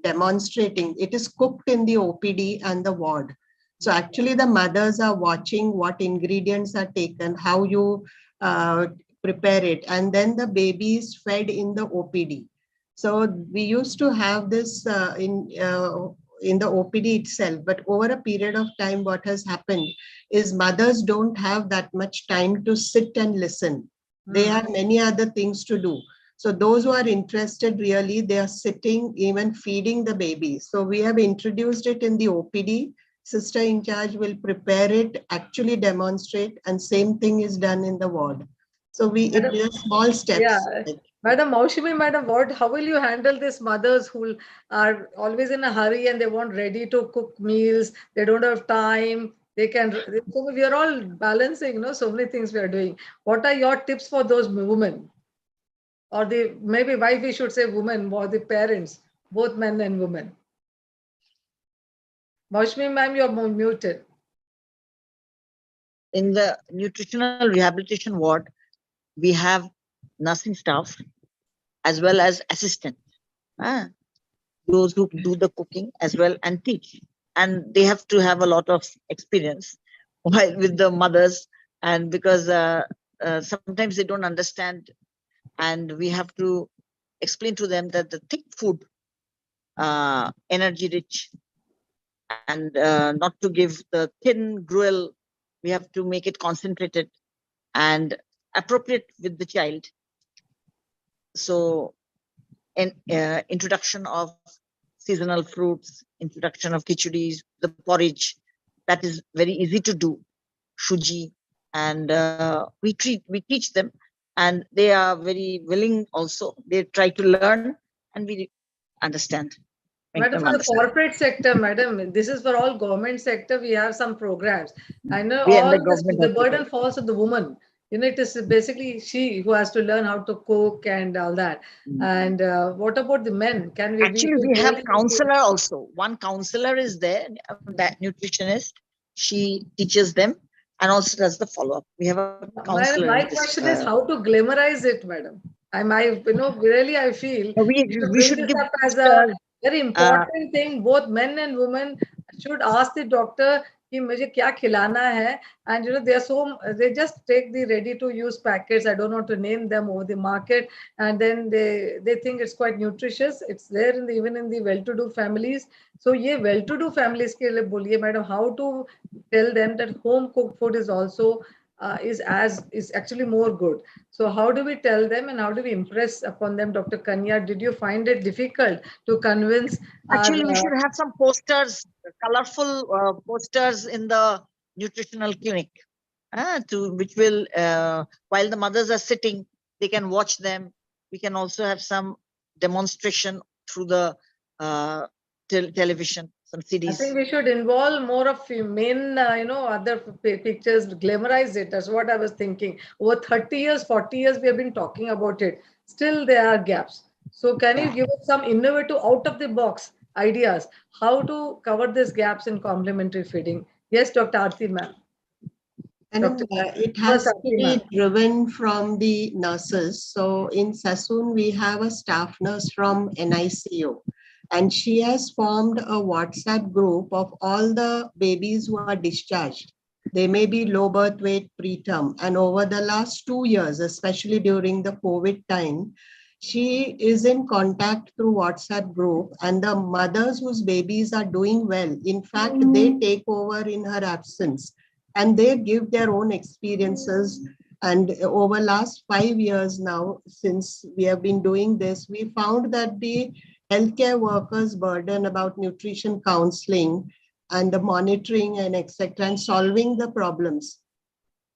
demonstrating. It is cooked in the OPD and the ward. So actually the mothers are watching what ingredients are taken, how you prepare it, and then the baby is fed in the OPD. So we used to have this in the OPD itself, but over a period of time, what has happened is mothers don't have that much time to sit and listen. They have many other things to do. So those who are interested, really, they are sitting, even feeding the baby. So we have introduced it in the OPD. Sister in charge will prepare it, actually demonstrate, and same thing is done in the ward. So it is small steps. Yeah. Madam Maushimi, madam, how will you handle these mothers who are always in a hurry and they want ready to cook meals? They don't have time. So we are all balancing, so many things we are doing. What are your tips for those women? Or maybe why we should say women or the parents, both men and women. Maushimi, ma'am, you're muted. In the nutritional rehabilitation ward, we have nursing staff as well as assistant, those who do the cooking as well and teach. And they have to have a lot of experience while with the mothers, and because sometimes they don't understand, and we have to explain to them that the thick food, energy rich, and not to give the thin gruel. We have to make it concentrated and appropriate with the child. So, introduction of seasonal fruits, introduction of khichuris, the porridge, that is very easy to do. Shuji, and we teach them, and they are very willing also. They try to learn, and we understand. Madam, for the corporate sector, madam, this is for all government sector. We have some programs. I know all the burden falls on the woman. It is basically she who has to learn how to cook and all that. And what about the men? Can we actually we have counselor also? One counselor is there, that nutritionist. She teaches them and also does the follow-up. We have a counselor. My question is how to glamorize it, madam. Really I feel we should give up as a very important thing. Both men and women should ask the doctor कि मुझे क्या खिलाना है, and they just take the ready to use packets. I don't know to name them over the market, and then they think it's quite nutritious. It's there even in the well-to-do families. So ये well-to-do families के लिए बोलिए madam, how to tell them that home cooked food is also is actually more good. So how do we tell them and how do we impress upon them, Dr. Kanya? Did you find it difficult to convince? Actually, we should have some posters, colorful posters in the nutritional clinic, which will, while the mothers are sitting, they can watch them. We can also have some demonstration through the television. Some CDs. I think we should involve more of men, other pictures, glamorize it. That's what I was thinking. Over 30 years, 40 years, we have been talking about it. Still, there are gaps. So can you give us some innovative, out-of-the-box ideas how to cover these gaps in complementary feeding? Yes, Dr. Aarti, ma'am. And it has to be driven from the nurses. So in Sassoon, we have a staff nurse from NICU. And she has formed a WhatsApp group of all the babies who are discharged. They may be low birth weight preterm. And over the last 2 years, especially during the COVID time, she is in contact through WhatsApp group, and the mothers whose babies are doing well, in fact, they take over in her absence and they give their own experiences. And over last 5 years now, since we have been doing this, we found that the healthcare workers' burden about nutrition counseling and the monitoring and etc. and solving the problems.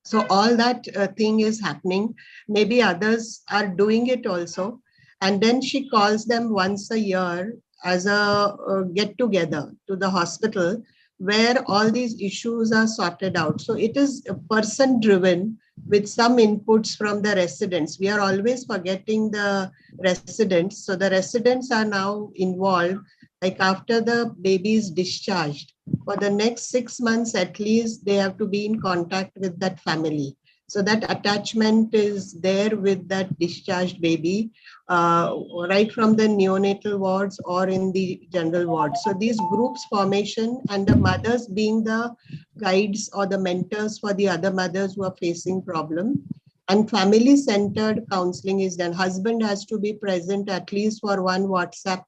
So all that thing is happening. Maybe others are doing it also. And then she calls them once a year as a get together to the hospital where all these issues are sorted out. So it is person driven with some inputs from the residents. We are always forgetting the residents. So the residents are now involved, like after the baby is discharged. For the next 6 months, at least, they have to be in contact with that family. So that attachment is there with that discharged baby, right from the neonatal wards or in the general ward. So these groups formation and the mothers being the guides or the mentors for the other mothers who are facing problem. And family-centered counseling is done. Husband has to be present at least for one WhatsApp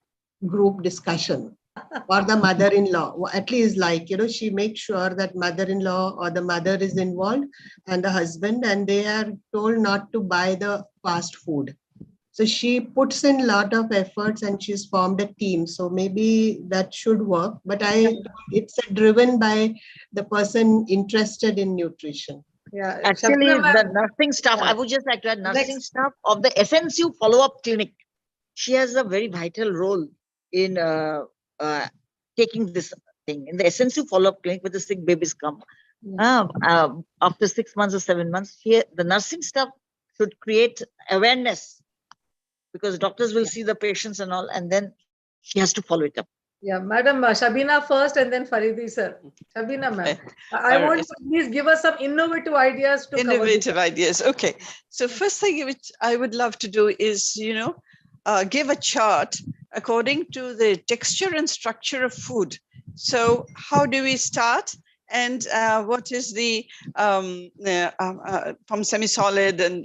group discussion. Or the mother-in-law, at least she makes sure that mother-in-law or the mother is involved and the husband, and they are told not to buy the fast food. So she puts in a lot of efforts and she's formed a team. So maybe that should work, but it's driven by the person interested in nutrition. Yeah. Actually, Shabnam the ma'am. nursing staff, I Yeah. would just like to add, nursing Next. staff of the FNCU follow-up clinic. She has a very vital role in taking this thing. In the SNCU follow-up clinic, where the sick babies come, after 6 months or 7 months, here the nursing staff should create awareness, because doctors will see the patients and all, and then she has to follow it up. Yeah, Madam Shabina first and then Faridi sir. Shabina ma'am, I All want right. to please give us some innovative ideas to cover this. Innovative ideas. Okay. So first thing which I would love to do is, give a chart according to the texture and structure of food. So how do we start? And what is the from semi-solid and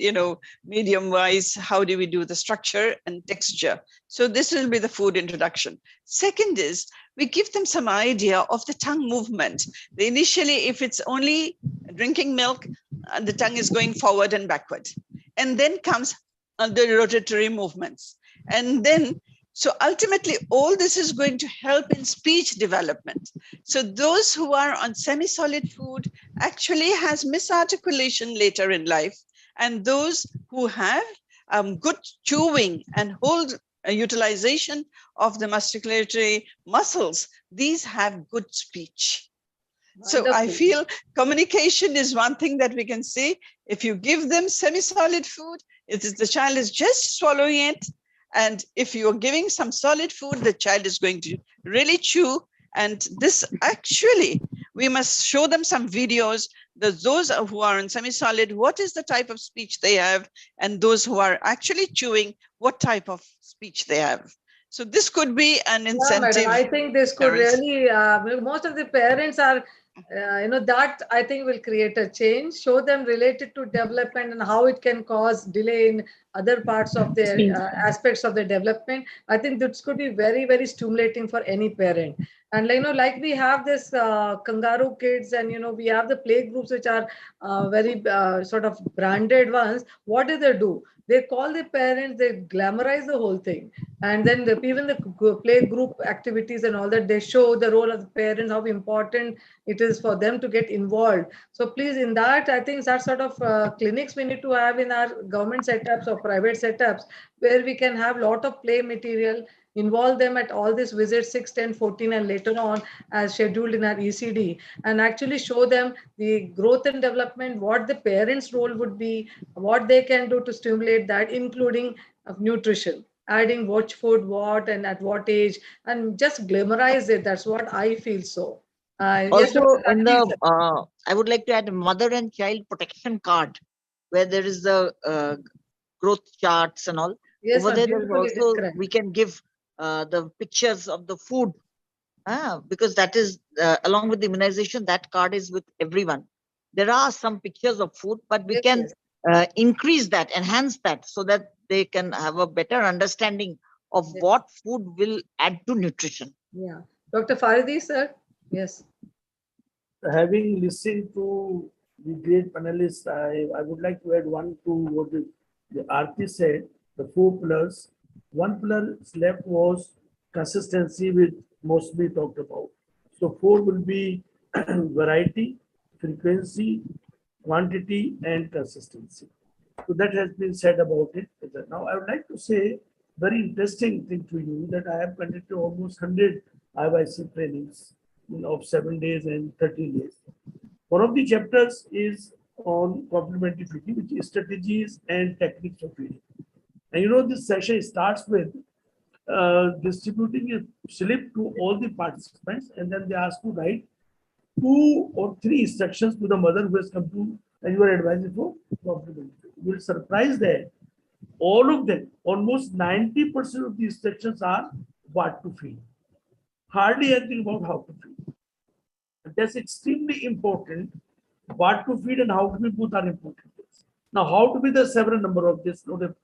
medium wise, how do we do the structure and texture? So this will be the food introduction. Second is we give them some idea of the tongue movement. Initially, if it's only drinking milk, the tongue is going forward and backward, and then comes the rotatory movements, and then so ultimately all this is going to help in speech development. So those who are on semi-solid food actually has misarticulation later in life, and those who have good chewing and hold utilization of the masticulatory muscles, these have good speech. So I feel communication is one thing that we can say. If you give them semi-solid food, the child is just swallowing it. And if you're giving some solid food, the child is going to really chew. And this actually, we must show them some videos. Those who are in semi-solid, what is the type of speech they have? And those who are actually chewing, what type of speech they have. So this could be an incentive. Yeah, madam, I think this could really, most of the parents are, that I think will create a change, show them related to development and how it can cause delay in other parts of their aspects of their development. I think this could be very, very stimulating for any parent. And like we have this kangaroo kids, and we have the play groups which are very sort of branded ones. What do? They call the parents, they glamorize the whole thing, and then even the play group activities and all that, they show the role of the parents, how important it is for them to get involved. So please, in that, I think that sort of clinics we need to have in our government setups or private setups, where we can have lot of play material, involve them at all these visits 6, 10, 14, and later on as scheduled in our ECD, and actually show them the growth and development, what the parents' role would be, what they can do to stimulate that, including nutrition, adding what food, what and at what age, and just glamorize it. That's what I feel. So yes, Also, Dr. in Radhi, the I would like to add a mother and child protection card, where there is the growth charts and all. yes, Over there, there's beautifully also described. we can give the pictures of the food, because that is along with the immunization. That card is with everyone. There are some pictures of food, but we Yes, can yes. increase that, enhance that, so that they can have a better understanding of Yes. what food will add to nutrition. Yeah, Dr. Faridi, sir. Yes. Having listened to the great panelists, I would like to add one to what the Aarti said, the 4 pillars. One pillar left was consistency, which mostly talked about. So 4 will be variety, frequency, quantity, and consistency. So that has been said about it. Now I would like to say very interesting thing to you, that I have conducted almost 100 IYC trainings of 7 days and 13 days. One of the chapters is on complementary feeding, which is strategies and techniques of feeding. And this session starts with distributing a slip to all the participants, and then they ask to write 2 or 3 instructions to the mother who has come to, and you are advising for complementary. You will surprise that all of them, almost 90% of the instructions are what to feed. Hardly anything about how to feed. That's extremely important. What to feed and how to feed, both are important. Now, how to be, the several number of this, not a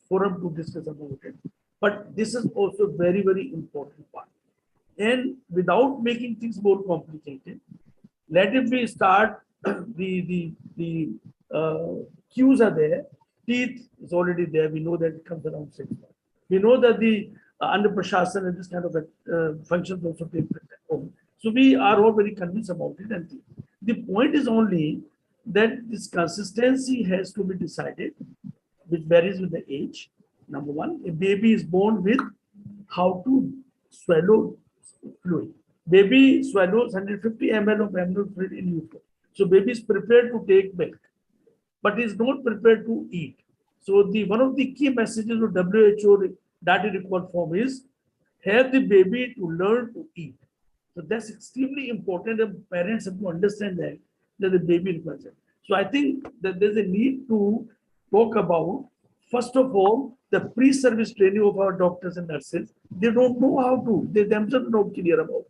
forum to discuss about it. But this is also very, very important part. And without making things more complicated, let it be start. The cues are there. Teeth is already there. We know that it comes around 6 months. We know that the under prashasana and this kind of functions also take place at home. So we are all very convinced about it. And the point is only then this consistency has to be decided, which varies with the age. Number one, a baby is born with how to swallow fluid. Baby swallows 150 ml of amniotic fluid in utero. So baby is prepared to take milk, but is not prepared to eat. So the one of the key messages of WHO data report form is have the baby to learn to eat. So that's extremely important, and parents have to understand that the baby requires it. So I think that there's a need to talk about, first of all, the pre-service training of our doctors and nurses. They don't know how to, they themselves are not clear about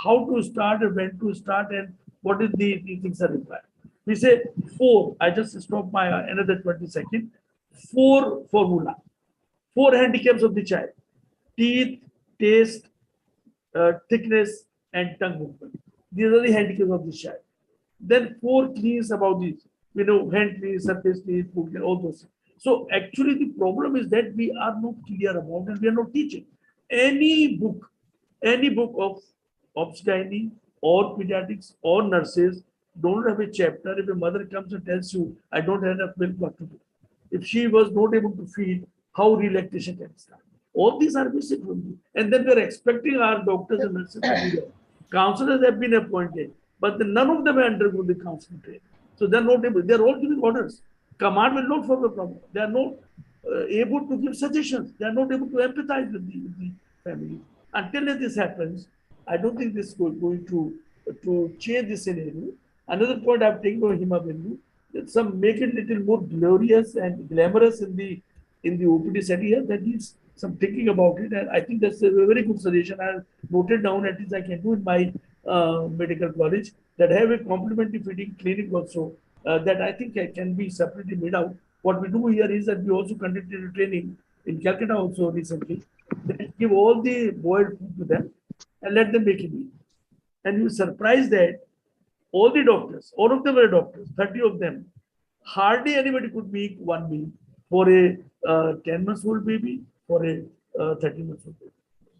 how to start and when to start and what is the things are required. We say four, I just stop my another 20 seconds. Four formula, four handicaps of the child: teeth, taste, thickness, and tongue movement. These are the handicaps of the child. Then four keys about this, hand trees, surface trees, food, and all those. So actually the problem is that we are not clear about and we are not teaching. Any book of obstetrics or pediatrics or nurses don't have a chapter. If a mother comes and tells you, I don't have enough milk, what to do? If she was not able to feed, how relactation can start? All these are missing from you. And then we are expecting our doctors and nurses to do that. Counselors have been appointed, but none of them have undergone the counseling training. So they're not able, they're all giving orders. Command will not solve the problem. They are not able to give suggestions. They are not able to empathize with the family. Until this happens, I don't think this is going to change the scenario. Another point I've taken from Himabindu, that some make it little more glorious and glamorous in the OPD setting here. That needs some thinking about it, and I think that's a very good suggestion. I'll note it down, at least I can do in my medical college, that have a complementary feeding clinic also, that I think can be separately made out. What we do here is that we also conducted a training in Calcutta also recently, that give all the boiled food to them and let them make it eat. And you surprised that all the doctors, all of them were doctors, 30 of them, hardly anybody could make one meal for a 10 months old baby, for a 13 months old baby.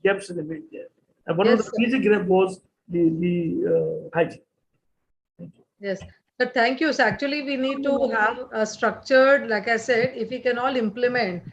Gaps in the weight there. And one of the basic gap was the hygiene. Yes. But thank you. So actually, we need to have a structured, like I said, if we can all implement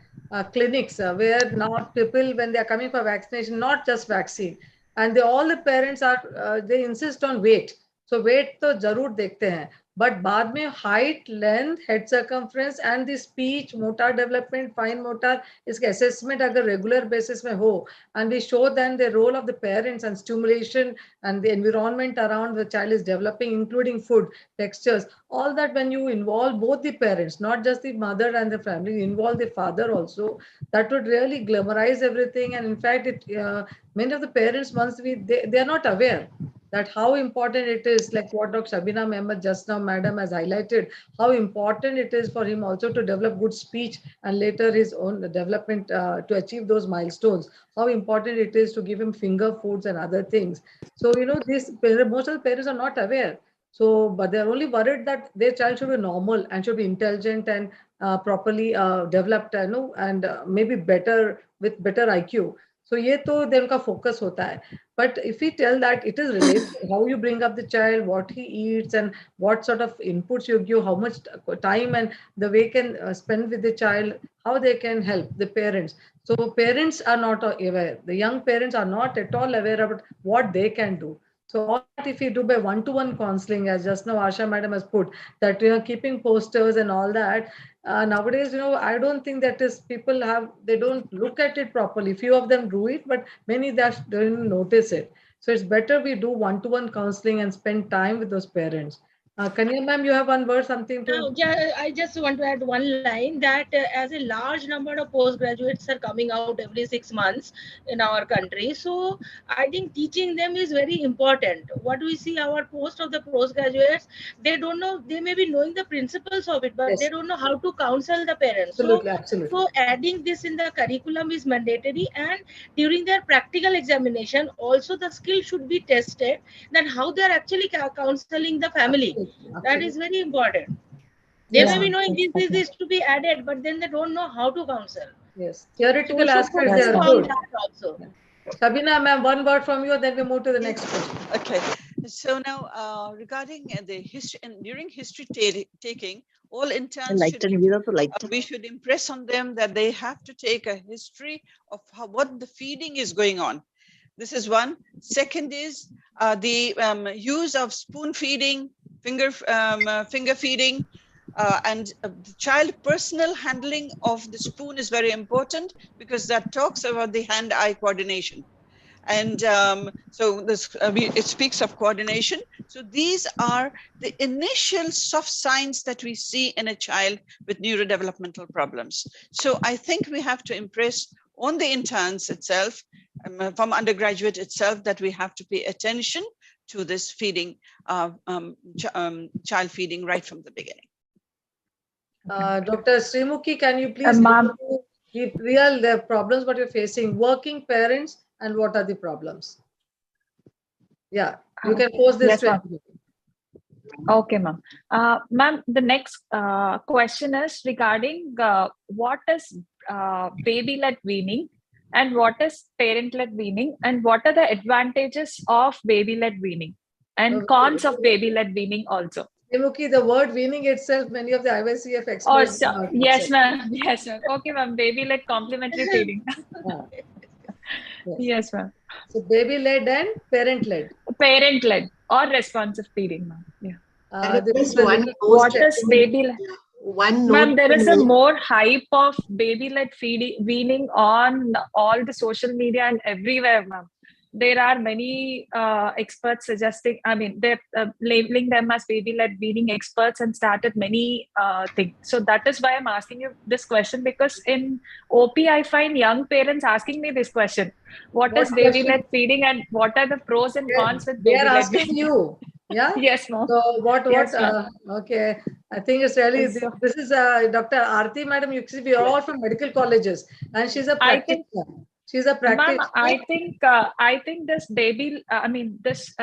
clinics where not people, when they're coming for vaccination, not just vaccine, and all the parents are, they insist on weight. So weight to jarur dekhte hain. But बाद में height, length, head circumference and the speech, motor development, fine motor, इसके assessment अगर regular basis में हो, and we show then the role of the parents and stimulation and the environment around the child is developing, including food, textures, all that. When you involve both the parents, not just the mother and the family, involve the father also, that would really glamorize everything. And in fact, many of the parents, once they are not aware that how important it is, like what Dr. Shabina Mehmet just now, madam, has highlighted, how important it is for him also to develop good speech and later his own development to achieve those milestones, how important it is to give him finger foods and other things. So, most of the parents are not aware. So, but they're only worried that their child should be normal and should be intelligent and properly developed, and maybe better with better IQ. So ये तो then का focus होता है. But if we tell that it is related to how you bring up the child, what he eats, and what sort of inputs you give, how much time and the way can spend with the child, how they can help the parents. So parents are not aware. The young parents are not at all aware about what they can do. So all that if you do by one-to-one counseling, as just now Asha madam has put, that keeping posters and all that, nowadays, I don't think that is they don't look at it properly. Few of them do it, but many that don't notice it. So it's better we do one-to-one counseling and spend time with those parents. Kanya ma'am, you have one word, something to? Yeah, I just want to add one line that as a large number of postgraduates are coming out every 6 months in our country, so I think teaching them is very important. What we see, our post of the postgraduates, they don't know, they may be knowing the principles of it, but Yes. they don't know how to counsel the parents. Absolutely. So adding this in the curriculum is mandatory, and during their practical examination, also the skill should be tested, then how they are actually counseling the family. Absolutely. That is very important. They may be knowing this to be added, but then they don't know how to counsel. Yes, theoretical So aspects they are focus on good. that also. Sabina ma'am, one word from you, then we move to the next question. Okay. So now, regarding the history, and during history taking, all interns Lighter, lighter. we should impress on them that they have to take a history of what the feeding is going on. This is one. Second is the use of spoon feeding, finger feeding, and the child personal handling of the spoon is very important, because that talks about the hand-eye coordination. And so this it speaks of coordination. So these are the initial soft signs that we see in a child with neurodevelopmental problems. So I think we have to impress on the interns itself, from undergraduate itself, that we have to pay attention to this feeding, child feeding right from the beginning. Dr. Srimukhi, can you please give real the problems what you're facing, working parents, and what are the problems? Yeah, you can pose this Yes, to. Okay, ma'am. Ma'am, the next question is regarding what is baby-led weaning and what is parent-led weaning, and what are the advantages of baby-led weaning and cons of baby-led weaning also. Srimukhi, the word weaning itself, many of the IVCF experts. Yes, ma'am. Yes, ma'am. Okay, ma'am. Baby-led complementary feeding. Yes, ma'am. So baby-led and parent-led. Parent-led or responsive feeding, ma'am. Yeah. What is baby-led? Ma'am, there is a more hype of baby-led weaning on all the social media and everywhere, ma'am. There are many experts suggesting, I mean, they're labeling them as baby-led weaning experts and started many things. So that is why I'm asking you this question, because in OP, I find young parents asking me this question. What is baby-led feeding and what are the pros and cons with baby-led weaning? They are asking weaning? you. Yeah. Yes, ma'am. So what? Yes, okay. I think it's really this is Dr. Aarti, madam. You see, we are all from medical colleges, and she's a practitioner. She's a practitioner. Ma'am, I think this baby. I mean, this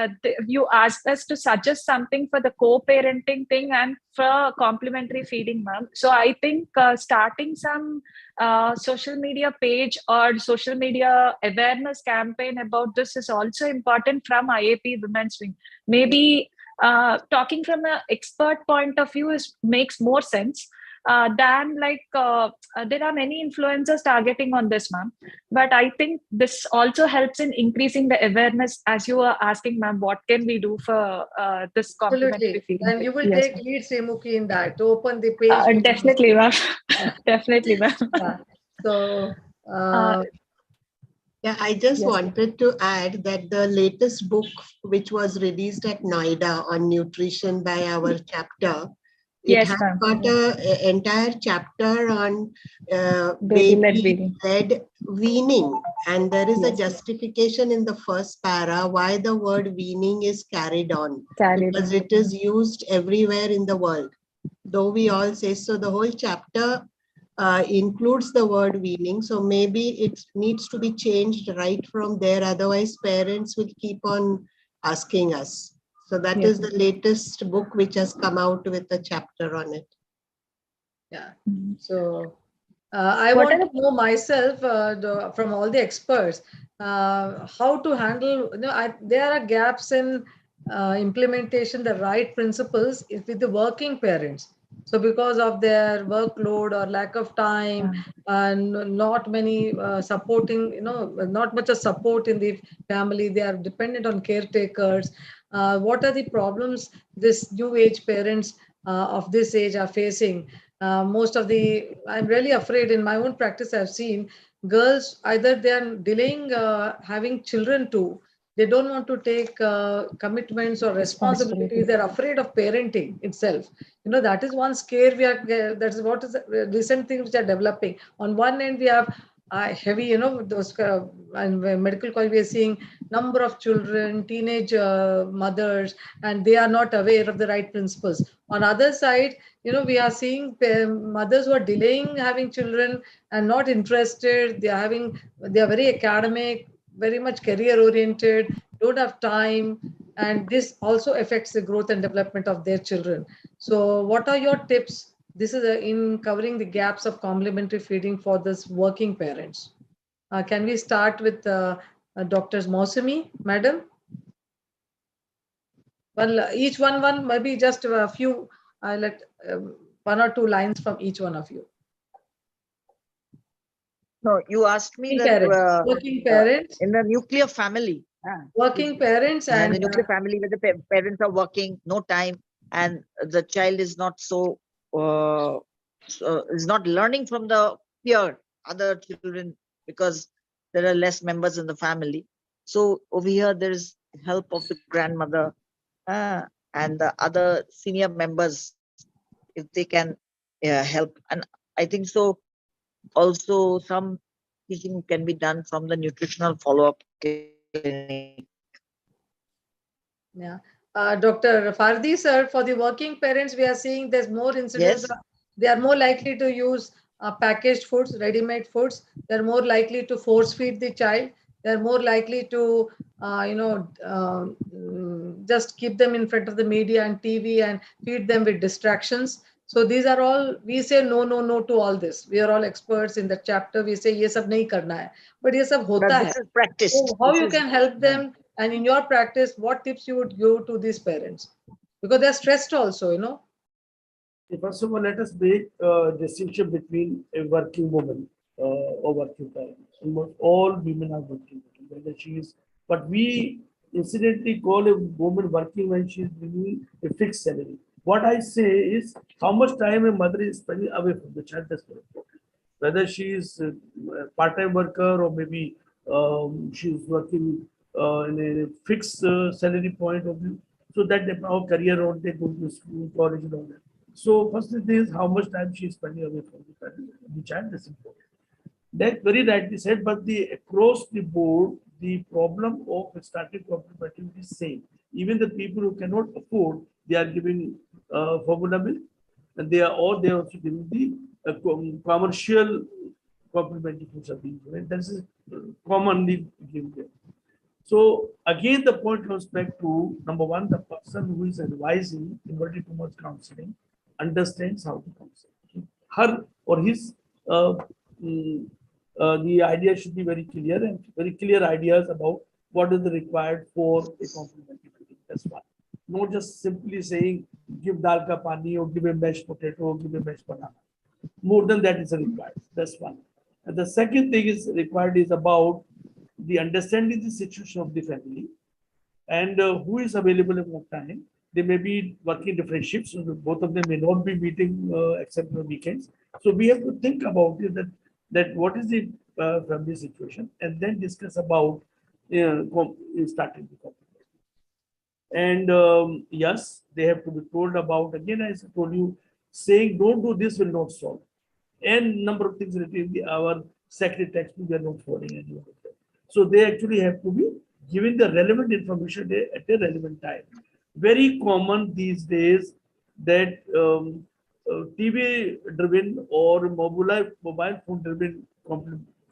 you asked us to suggest something for the co-parenting thing and for complementary feeding, ma'am. So I think starting some social media page or social media awareness campaign about this is also important from IAP Women's Wing. Maybe talking from an expert point of view makes more sense than there are many influencers targeting on this, ma'am. But I think this also helps in increasing the awareness, as you were asking, ma'am, what can we do for this complementary feeding? And you will take lead, Srimukhi, in that to open the page. Definitely, ma'am. Definitely, ma'am. So, yeah, I just wanted to add that the latest book, which was released at Noida on nutrition by our chapter, it has got an entire chapter on baby-led weaning. And there is a justification in the first para why the word weaning is carried on. Because it is used everywhere in the world. Though we all say so, the whole chapter includes the word weaning. So maybe it needs to be changed right from there. Otherwise, parents will keep on asking us. So that is the latest book which has come out with a chapter on it. Yeah. So I want to know myself from all the experts how to handle. There are gaps in implementation, the right principles with the working parents. So because of their workload or lack of time and not many supporting, not much of support in the family, they are dependent on caretakers. What are the problems this new age parents of this age are facing? Most of I'm really afraid in my own practice, I've seen girls either they are delaying having children too. They don't want to take commitments or responsibilities. They're afraid of parenting itself. That is one scare that is what is the recent things which are developing. On one end, we have heavy, those and medical college, we are seeing number of children, teenage mothers, and they are not aware of the right principles. On other side, we are seeing mothers who are delaying having children and not interested. They are very academic, very much career oriented, don't have time, and this also affects the growth and development of their children. So what are your tips? This is in covering the gaps of complementary feeding for this working parents. Can we start with Dr. Mausami, madam? Well, each one, maybe just a few, let 1 or 2 lines from each one of you. No, you asked me Working that parents, working parents, in the nuclear family. working parents, And the and nuclear family where the parents are working, no time, and the child is not is not learning from the other children, because there are less members in the family. So over here, there is help of the grandmother and the other senior members, if they can help. And I think so. Also, some teaching can be done from the nutritional follow-up clinic. yeah. Dr. Fardi, sir, for the working parents, we are seeing there's more incidents. Yes. They are more likely to use packaged foods, ready-made foods. They're more likely to force feed the child. They're more likely to, just keep them in front of the media and TV and feed them with distractions. So these are all, we say no, no, no to all this. We are all experts in the chapter. We say, ye sab nahi karna hai. But ye sab hota But hai. this is practiced. So how This you is- can help them, and in your practice, what tips you would give to these parents? Because they're stressed also, you know. First of all, let us make a distinction between a working woman or working parent. Almost all women are working, whether she is, but we incidentally call a woman working when she is bringing a fixed salary. What I say is how much time a mother is spending away from the child. That's very important. Whether she is a part-time worker or maybe she is working in a fixed salary point of view, so that they have career or they go to school, college, and all that. So first thing is how much time she is spending away from the child is important. That very rightly said, but the across the board, the problem of starting complementary is same. Even the people who cannot afford, they are giving formula milk, and they are also giving the commercial complementary foods are being given. That is commonly given there. So again, the point comes back to number one, the person who is advising inverted commerce counseling understands how to counsel. Her or his the idea should be very clear and very clear ideas about what is the required for a complementary feeding. That's one. Not just simply saying give dal ka pani or give a mashed potato or give a mashed banana. More than that is required. That's one. And the second thing is required is about the understanding the situation of the family and who is available at what time. They may be working different shifts, so both of them may not be meeting except on weekends. So we have to think about it, that what is the family situation, and then discuss about starting the company. And yes, they have to be told about, again, as I told you, saying don't do this will not solve. And number of things written in our sacred text, we are not following any of them. So they actually have to be given the relevant information at a relevant time. Very common these days that TV driven or mobile phone driven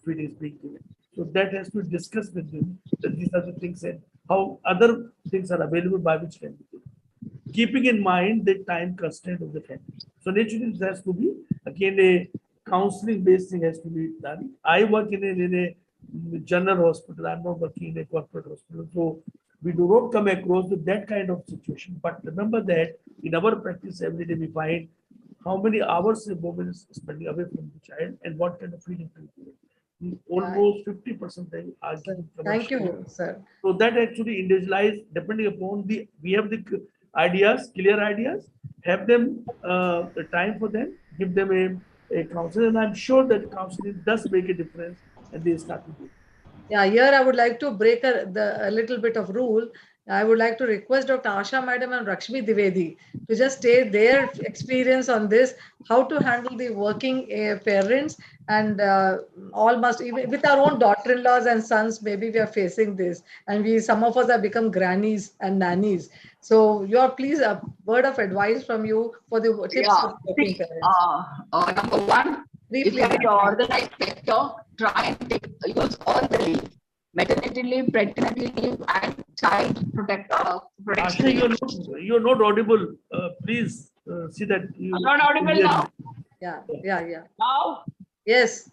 feed is being given. So that has to discuss with them that these are the things and how other things are available by which can be given. Keeping in mind the time constraint of the family. So naturally, this has to be again a counseling based thing has to be done. I work in a general hospital. I'm not working in a corporate hospital. So we do not come across with that kind of situation. But remember that in our practice every day we find how many hours a woman is spending away from the child and what kind of feeding to give. Almost 50% are given. Thank you, sir. So that actually individualized depending upon we have the ideas, clear ideas, have them the time for them, give them a counselor, and I'm sure that counseling does make a difference, and they start to do it. Yeah, here I would like to break a little bit of rule. I would like to request Dr. Asha Madam and Rakshmi Divedi to just state their experience on this, how to handle the working parents, and all must, even with our own daughter-in-laws and sons, maybe we are facing this, and some of us have become grannies and nannies. So your please a word of advice from you for the tips Yeah, for working see, parents. number one, if you are in an organized sector, try and use all the leave. Maternity leave, paternity leave, and child protection Asha, leave. you're not audible. Please see that you. I'm not audible now. Yeah. Now? Yes.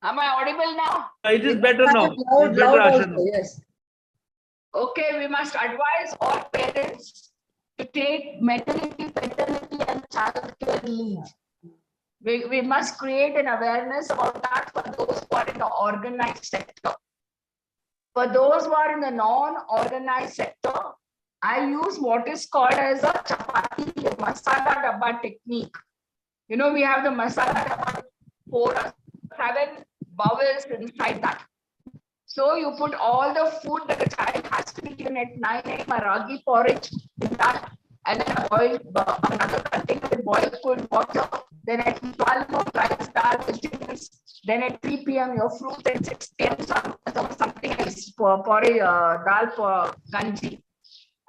Am I audible now? It is better now. Loud also, yes. Okay, we must advise all parents to take maternity, paternity, and child care leave. We must create an awareness about that for those who are in the organized sector. For those who are in the non-organized sector, I use what is called as a chapati masala dabba technique. You know, we have the masala dabba 7 bowels inside that. So you put all the food that the child has to be given at 9 a.m. ragi porridge in that, and then another container with boiled cold water. Then at 12 noon, rice, dal, vegetables. Then at 3 p.m. your fruit, and 6 p.m. something else for porridge, dal for ganji.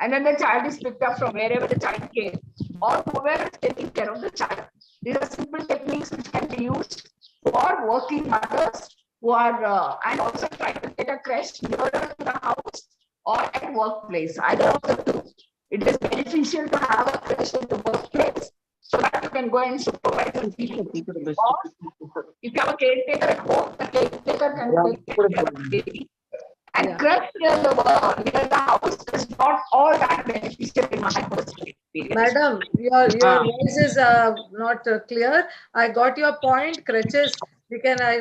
And then the child is picked up from wherever the child came, or whoever is taking care of the child. These are simple techniques which can be used for working mothers who are, and also try to get a creche nearer to the house or at workplace. Either of the two. It is beneficial to have a creche in the workplace so that you can go and supervise and teach people. Or if you have a caretaker at home, the caretaker can take care of the baby. And creche near the house is not all that beneficial in my personal experience. Madam, your voice is not clear. I got your point. Crutches,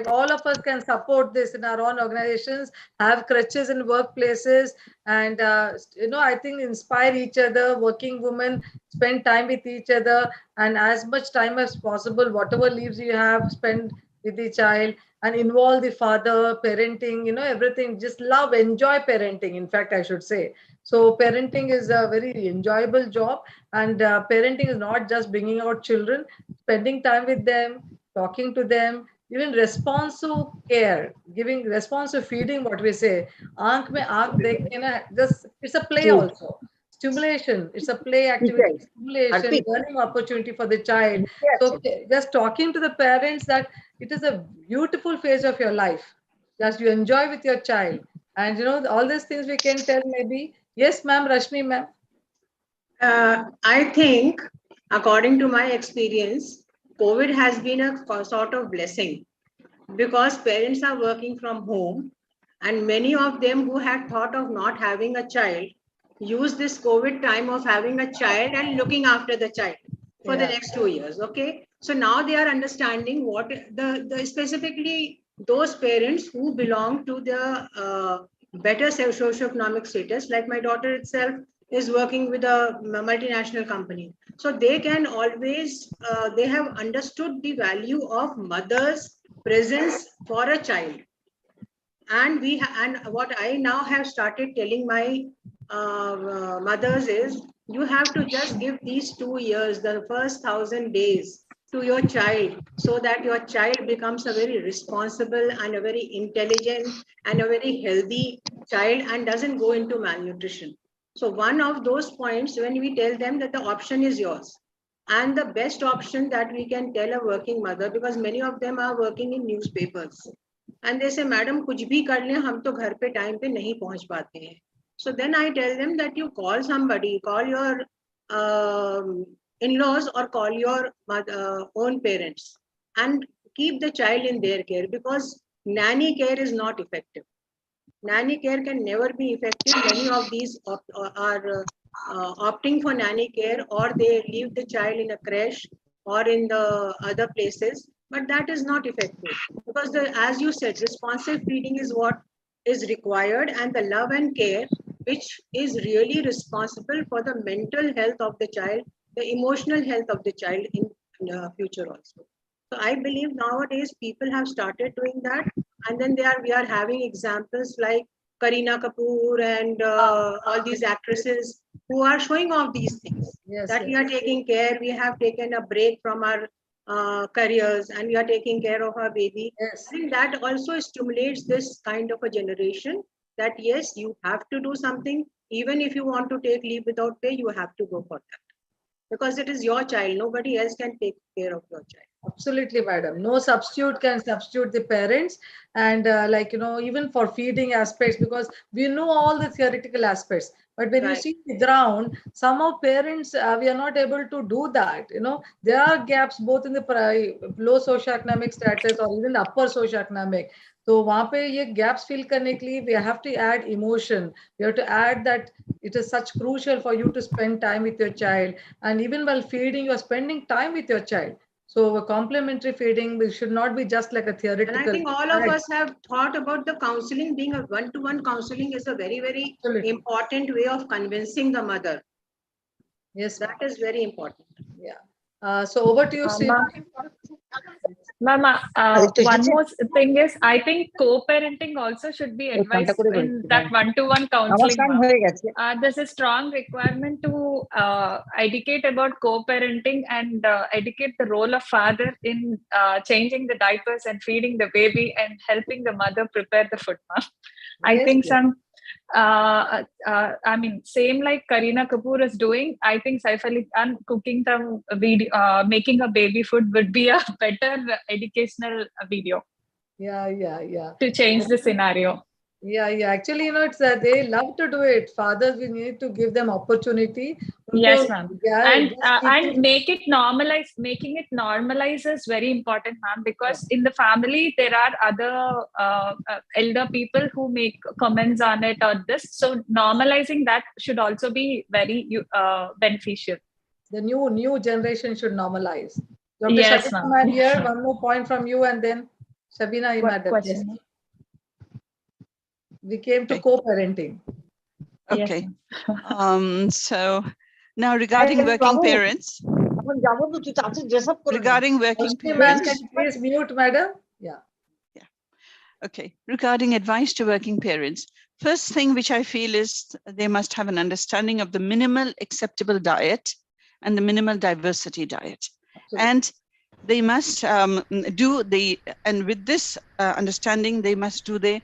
all of us can support this in our own organizations, have crutches in workplaces, and I think inspire each other. Working women spend time with each other, and as much time as possible, whatever leaves you have, spend with the child and involve the father, parenting, everything. Just love, enjoy parenting. In fact, I should say. So parenting is a very enjoyable job, and parenting is not just bringing out children, spending time with them, talking to them, even responsive care, giving responsive feeding, what we say. Aankh mein aankh dekh ke na, just it's a play also. Stimulation, it's a play activity, stimulation, learning opportunity for the child. So just talking to the parents that it is a beautiful phase of your life. Just you enjoy with your child. And all these things we can tell maybe. Yes, ma'am, Rashmi, ma'am. I think, according to my experience, COVID has been a sort of blessing because parents are working from home, and many of them who had thought of not having a child use this COVID time of having a child and looking after the child for the next 2 years. Okay, so now they are understanding what the specifically those parents who belong to the better socioeconomic status, like my daughter itself is working with a multinational company. So they can always, they have understood the value of mother's presence for a child. And and what I now have started telling my mothers is, you have to just give these 2 years, the first 1,000 days to your child, so that your child becomes a very responsible and a very intelligent and a very healthy child and doesn't go into malnutrition. So one of those points, when we tell them that the option is yours, and the best option that we can tell a working mother, because many of them are working in newspapers, and they say, madam, kuch bhi kar le, hum to ghar pe time pe nahi pahunch pate hain. So then I tell them that you call somebody, call your in-laws or call your own parents and keep the child in their care, because nanny care is not effective. Nanny care can never be effective. Many of these are opting for nanny care, or they leave the child in a creche or in the other places, but that is not effective, because as you said, responsive feeding is what is required, and the love and care which is really responsible for the mental health of the child, the emotional health of the child in future also. So I believe nowadays people have started doing that, and then we are having examples like Kareena Kapoor and all these actresses who are showing off these things. We are taking care. We have taken a break from our careers, and we are taking care of our baby. I think that also stimulates this kind of a generation that yes, you have to do something. Even if you want to take leave without pay, you have to go for that, because it is your child. Nobody else can take care of your child. Absolutely, madam. No substitute can substitute the parents, and even for feeding aspects, because we know all the theoretical aspects, but when you see the ground, some of parents we are not able to do that. There are gaps both in the low socioeconomic status or even upper socioeconomic. तो वहाँ पे ये gaps fill करने के लिए we have to add emotion. We have to add that it is such crucial for you to spend time with your child, and even while feeding, you are spending time with your child. So a complementary feeding should not be just like a theoretical. And I think all of us have thought about the counseling being a one-to-one counseling is a very, very Absolutely. important way of convincing the mother. Yes, That is very important. Yeah. So over to you, Sri. Ma'am, one more thing is, I think co-parenting also should be advised in that one-to-one counseling. There's a strong requirement to educate about co-parenting and educate the role of father in changing the diapers and feeding the baby and helping the mother prepare the food. I think some I mean, same like Kareena Kapoor is doing, I think Saif Ali Khan cooking the video, making a baby food would be a better educational video. Yeah. To change the scenario. Yeah. Actually, it's they love to do it. Fathers, we need to give them opportunity. Yes, ma'am. And make it normalize. Making it normalize is very important, ma'am, because in the family there are other elder people who make comments on it or this. So normalizing that should also be very beneficial. The new generation should normalize. Dr. Yes, Shabina, ma'am. here, one more point from you, and then Shabina, madam. Yes. We came to co-parenting. Okay. So now regarding working parents. Regarding working parents. Can you please mute, madam? Yeah. Okay. Regarding advice to working parents, first thing which I feel is they must have an understanding of the minimal acceptable diet and the minimal diversity diet. Absolutely. And they must and with this understanding, they must do the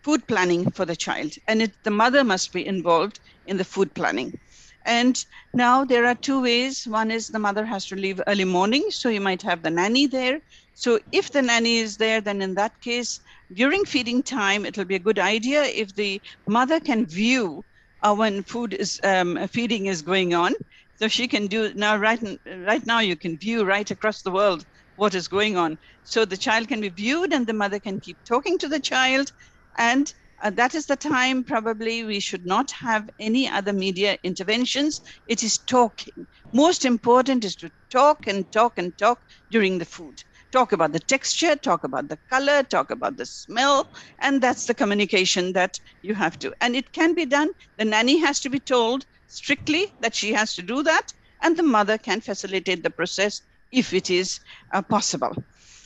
food planning for the child. And the mother must be involved in the food planning. And now there are two ways. One is the mother has to leave early morning, so you might have the nanny there. So if the nanny is there, then in that case, during feeding time, it will be a good idea if the mother can view when feeding is going on. So she can do now, right now you can view right across the world what is going on. So the child can be viewed and the mother can keep talking to the child. And that is the time probably we should not have any other media interventions. It is talking. Most important is to talk and talk and talk during the food. Talk about the texture, talk about the color, talk about the smell, and that's the communication that you have to. And it can be done. The nanny has to be told strictly that she has to do that, and the mother can facilitate the process if it is possible.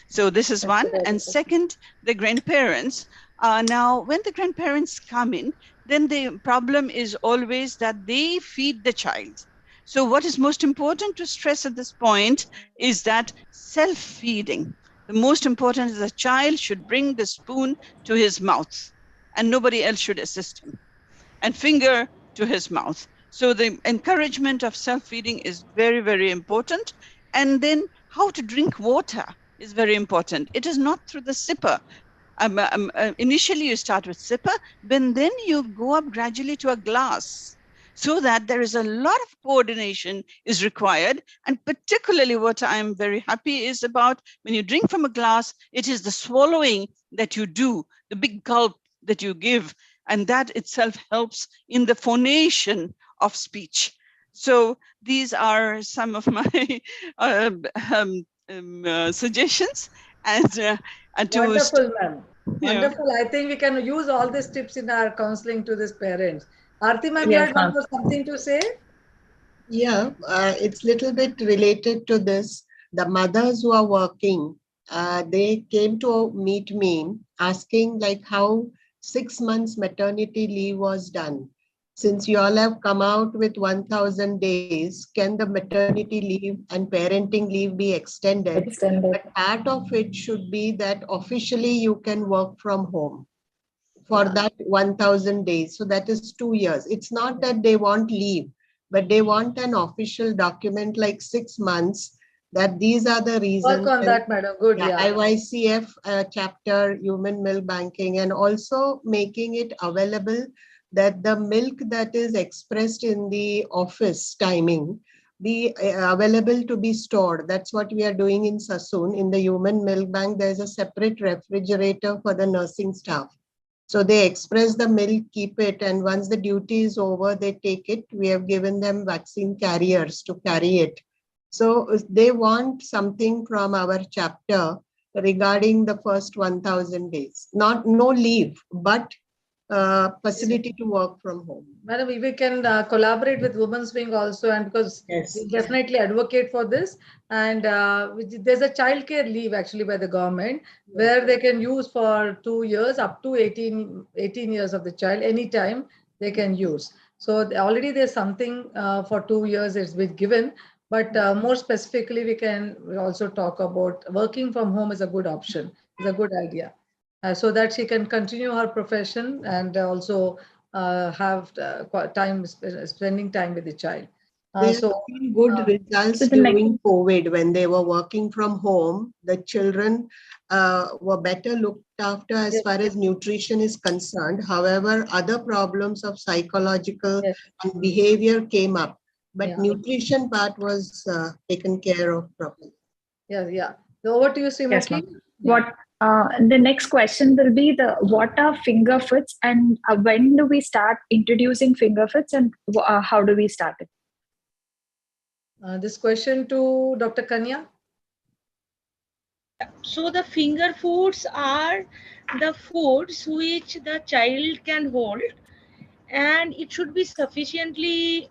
So this is one. And second, the grandparents. Now, when the grandparents come in, then the problem is always that they feed the child. So what is most important to stress at this point is that self-feeding. The most important is the child should bring the spoon to his mouth and nobody else should assist him, and finger to his mouth. So the encouragement of self-feeding is very, very important. And then how to drink water is very important. It is not through the sipper. Initially you start with sipper, but then you go up gradually to a glass, so that there is a lot of coordination is required. And particularly what I'm very happy is about when you drink from a glass, it is the swallowing that you do, the big gulp that you give, and that itself helps in the phonation of speech. So these are some of my suggestions. And wonderful, ma'am. Wonderful. I think we can use all these tips in our counseling to these parents. Aarti ma'am, you had something to say? Yeah, it's a little bit related to this. The mothers who are working, they came to meet me asking like how 6 months maternity leave was done. Since you all have come out with 1,000 days, can the maternity leave and parenting leave be extended? But part of it should be that officially you can work from home for that 1,000 days. So that is 2 years. It's not that they want leave, but they want an official document like 6 months that these are the reasons. Work on that, madam. Good. IYCF chapter, human milk banking, and also making it available that the milk that is expressed in the office timing be available to be stored. That's what we are doing in Sassoon. In the human milk bank, there's a separate refrigerator for the nursing staff. So they express the milk, keep it, and once the duty is over, they take it. We have given them vaccine carriers to carry it. So they want something from our chapter regarding the first 1,000 days. No leave, but facility to work from home. Madam, we can collaborate with Women's Wing also, and because Yes. we definitely advocate for this. And there's a childcare leave actually by the government where they can use for 2 years up to 18 years of the child, anytime they can use. So already there's something for 2 years it's been given, but more specifically, we can also talk about working from home is a good option, is a good idea. So that she can continue her profession and also have spending time with the child. They have So seen good results so the next- during COVID when they were working from home. The children were better looked after as Yes. far as nutrition is concerned. However, other problems of psychological Yes. and behavior came up, but Yeah. nutrition part was taken care of properly. Yeah. So over to you, Yes, Srimati. ma'am. What the next question will be what are finger foods, and when do we start introducing finger foods, and how do we start it? This question to Dr. Kanya. So the finger foods are the foods which the child can hold, and it should be sufficiently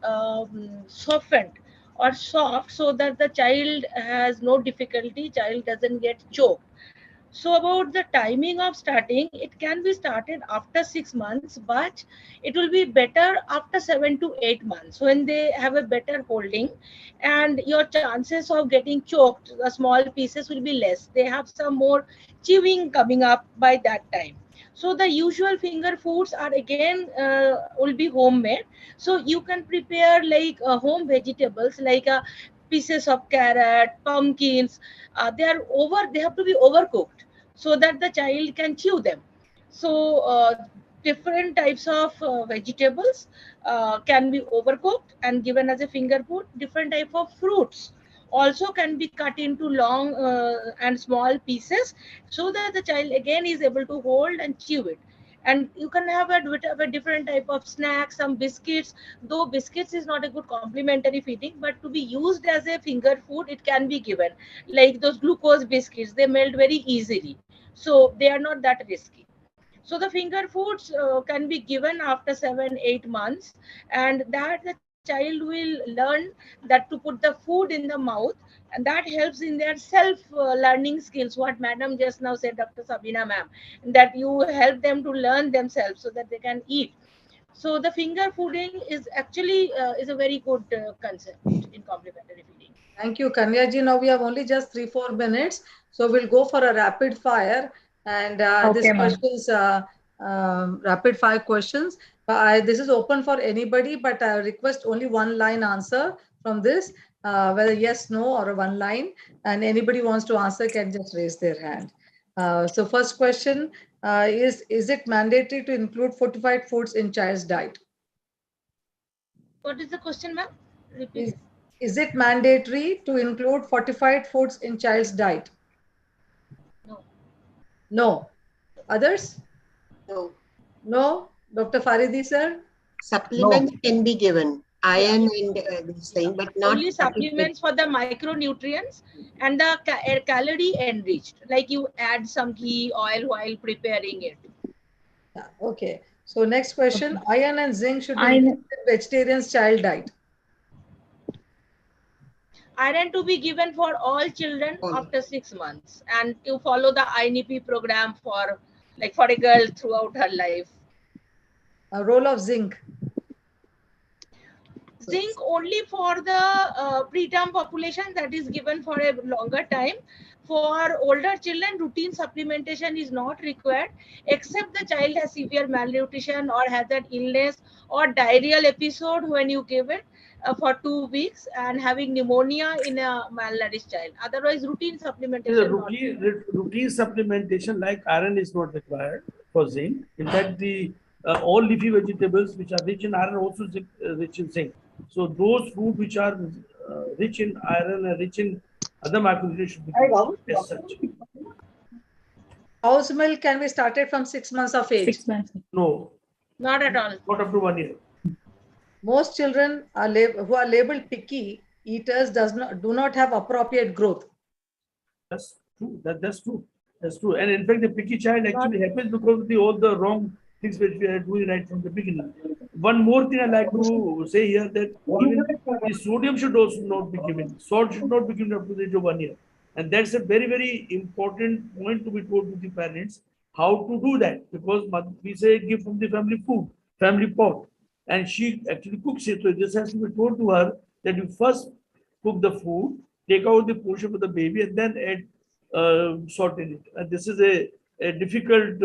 softened or soft so that the child has no difficulty, child doesn't get choked. So about the timing of starting, it can be started after 6 months, but it will be better after 7 to 8 months when they have a better holding, and your chances of getting choked, the small pieces will be less. They have some more chewing coming up by that time. So the usual finger foods are again will be homemade. So you can prepare like home vegetables like pieces of carrot, pumpkins. They have to be overcooked so that the child can chew them. So different types of vegetables can be overcooked and given as a finger food. Different type of fruits also can be cut into long and small pieces so that the child again is able to hold and chew it. And you can have a different type of snacks, some biscuits, though biscuits is not a good complementary feeding, but to be used as a finger food it can be given, like those glucose biscuits, they melt very easily, so they are not that risky. So the finger foods can be given after 7-8 months, and that the child will learn that to put the food in the mouth, and that helps in their self learning skills, what madam just now said, Dr. Sabina ma'am, that you help them to learn themselves so that they can eat. So the finger fooding is actually is a very good concept in complementary feeding. Thank you, Kanyaji. Now we have only just 3-4 minutes, so we'll go for a rapid fire. And this Okay, ma'am. questions, rapid fire questions. This is open for anybody, but I request only one line answer from this, whether yes, no, or a one line. And anybody wants to answer can just raise their hand. So first question is it mandatory to include fortified foods in child's diet? What is the question, ma'am? Repeat. Is it mandatory to include fortified foods in child's diet? No. No. Others? No. No. Dr. Faridi, sir? Supplements can be given, iron and this thing, but not Only supplements for the micronutrients and the calorie enriched, like you add some ghee oil while preparing it. Yeah, okay. So next question, iron and zinc should be Iron- included in vegetarian's child diet. Iron to be given for all children after 6 months, and to follow the INEP program for a girl throughout her life. A role of zinc. Zinc only for the preterm population, that is given for a longer time. For older children, routine supplementation is not required, except the child has severe malnutrition or has an illness or diarrheal episode when you give it for 2 weeks and having pneumonia in a malnourished child. Otherwise, routine supplementation. Routine supplementation like iron is not required for zinc. In fact, the all leafy vegetables which are rich in iron are also rich in zinc. So those food which are rich in iron and rich in other macronutrients should be given as such. Cow's milk can be started from 6 months of age. 6 months. No, Not at all. not up to 1 year. Most children are who are labeled picky eaters do not have appropriate growth. That's true. That's true. That's true. And in fact, the picky child actually happens because of all the wrong things which we are doing right from the beginning. One more thing I like to say here that even the sodium should also not be given. Salt should not be given up to the age of 1 year. And that's a very, very important point to be told to the parents how to do that. Because we say give from the family food, family pot. And she actually cooks it. So this has to be told to her that you first cook the food, take out the portion for the baby, and then add salt in it. And this is a difficult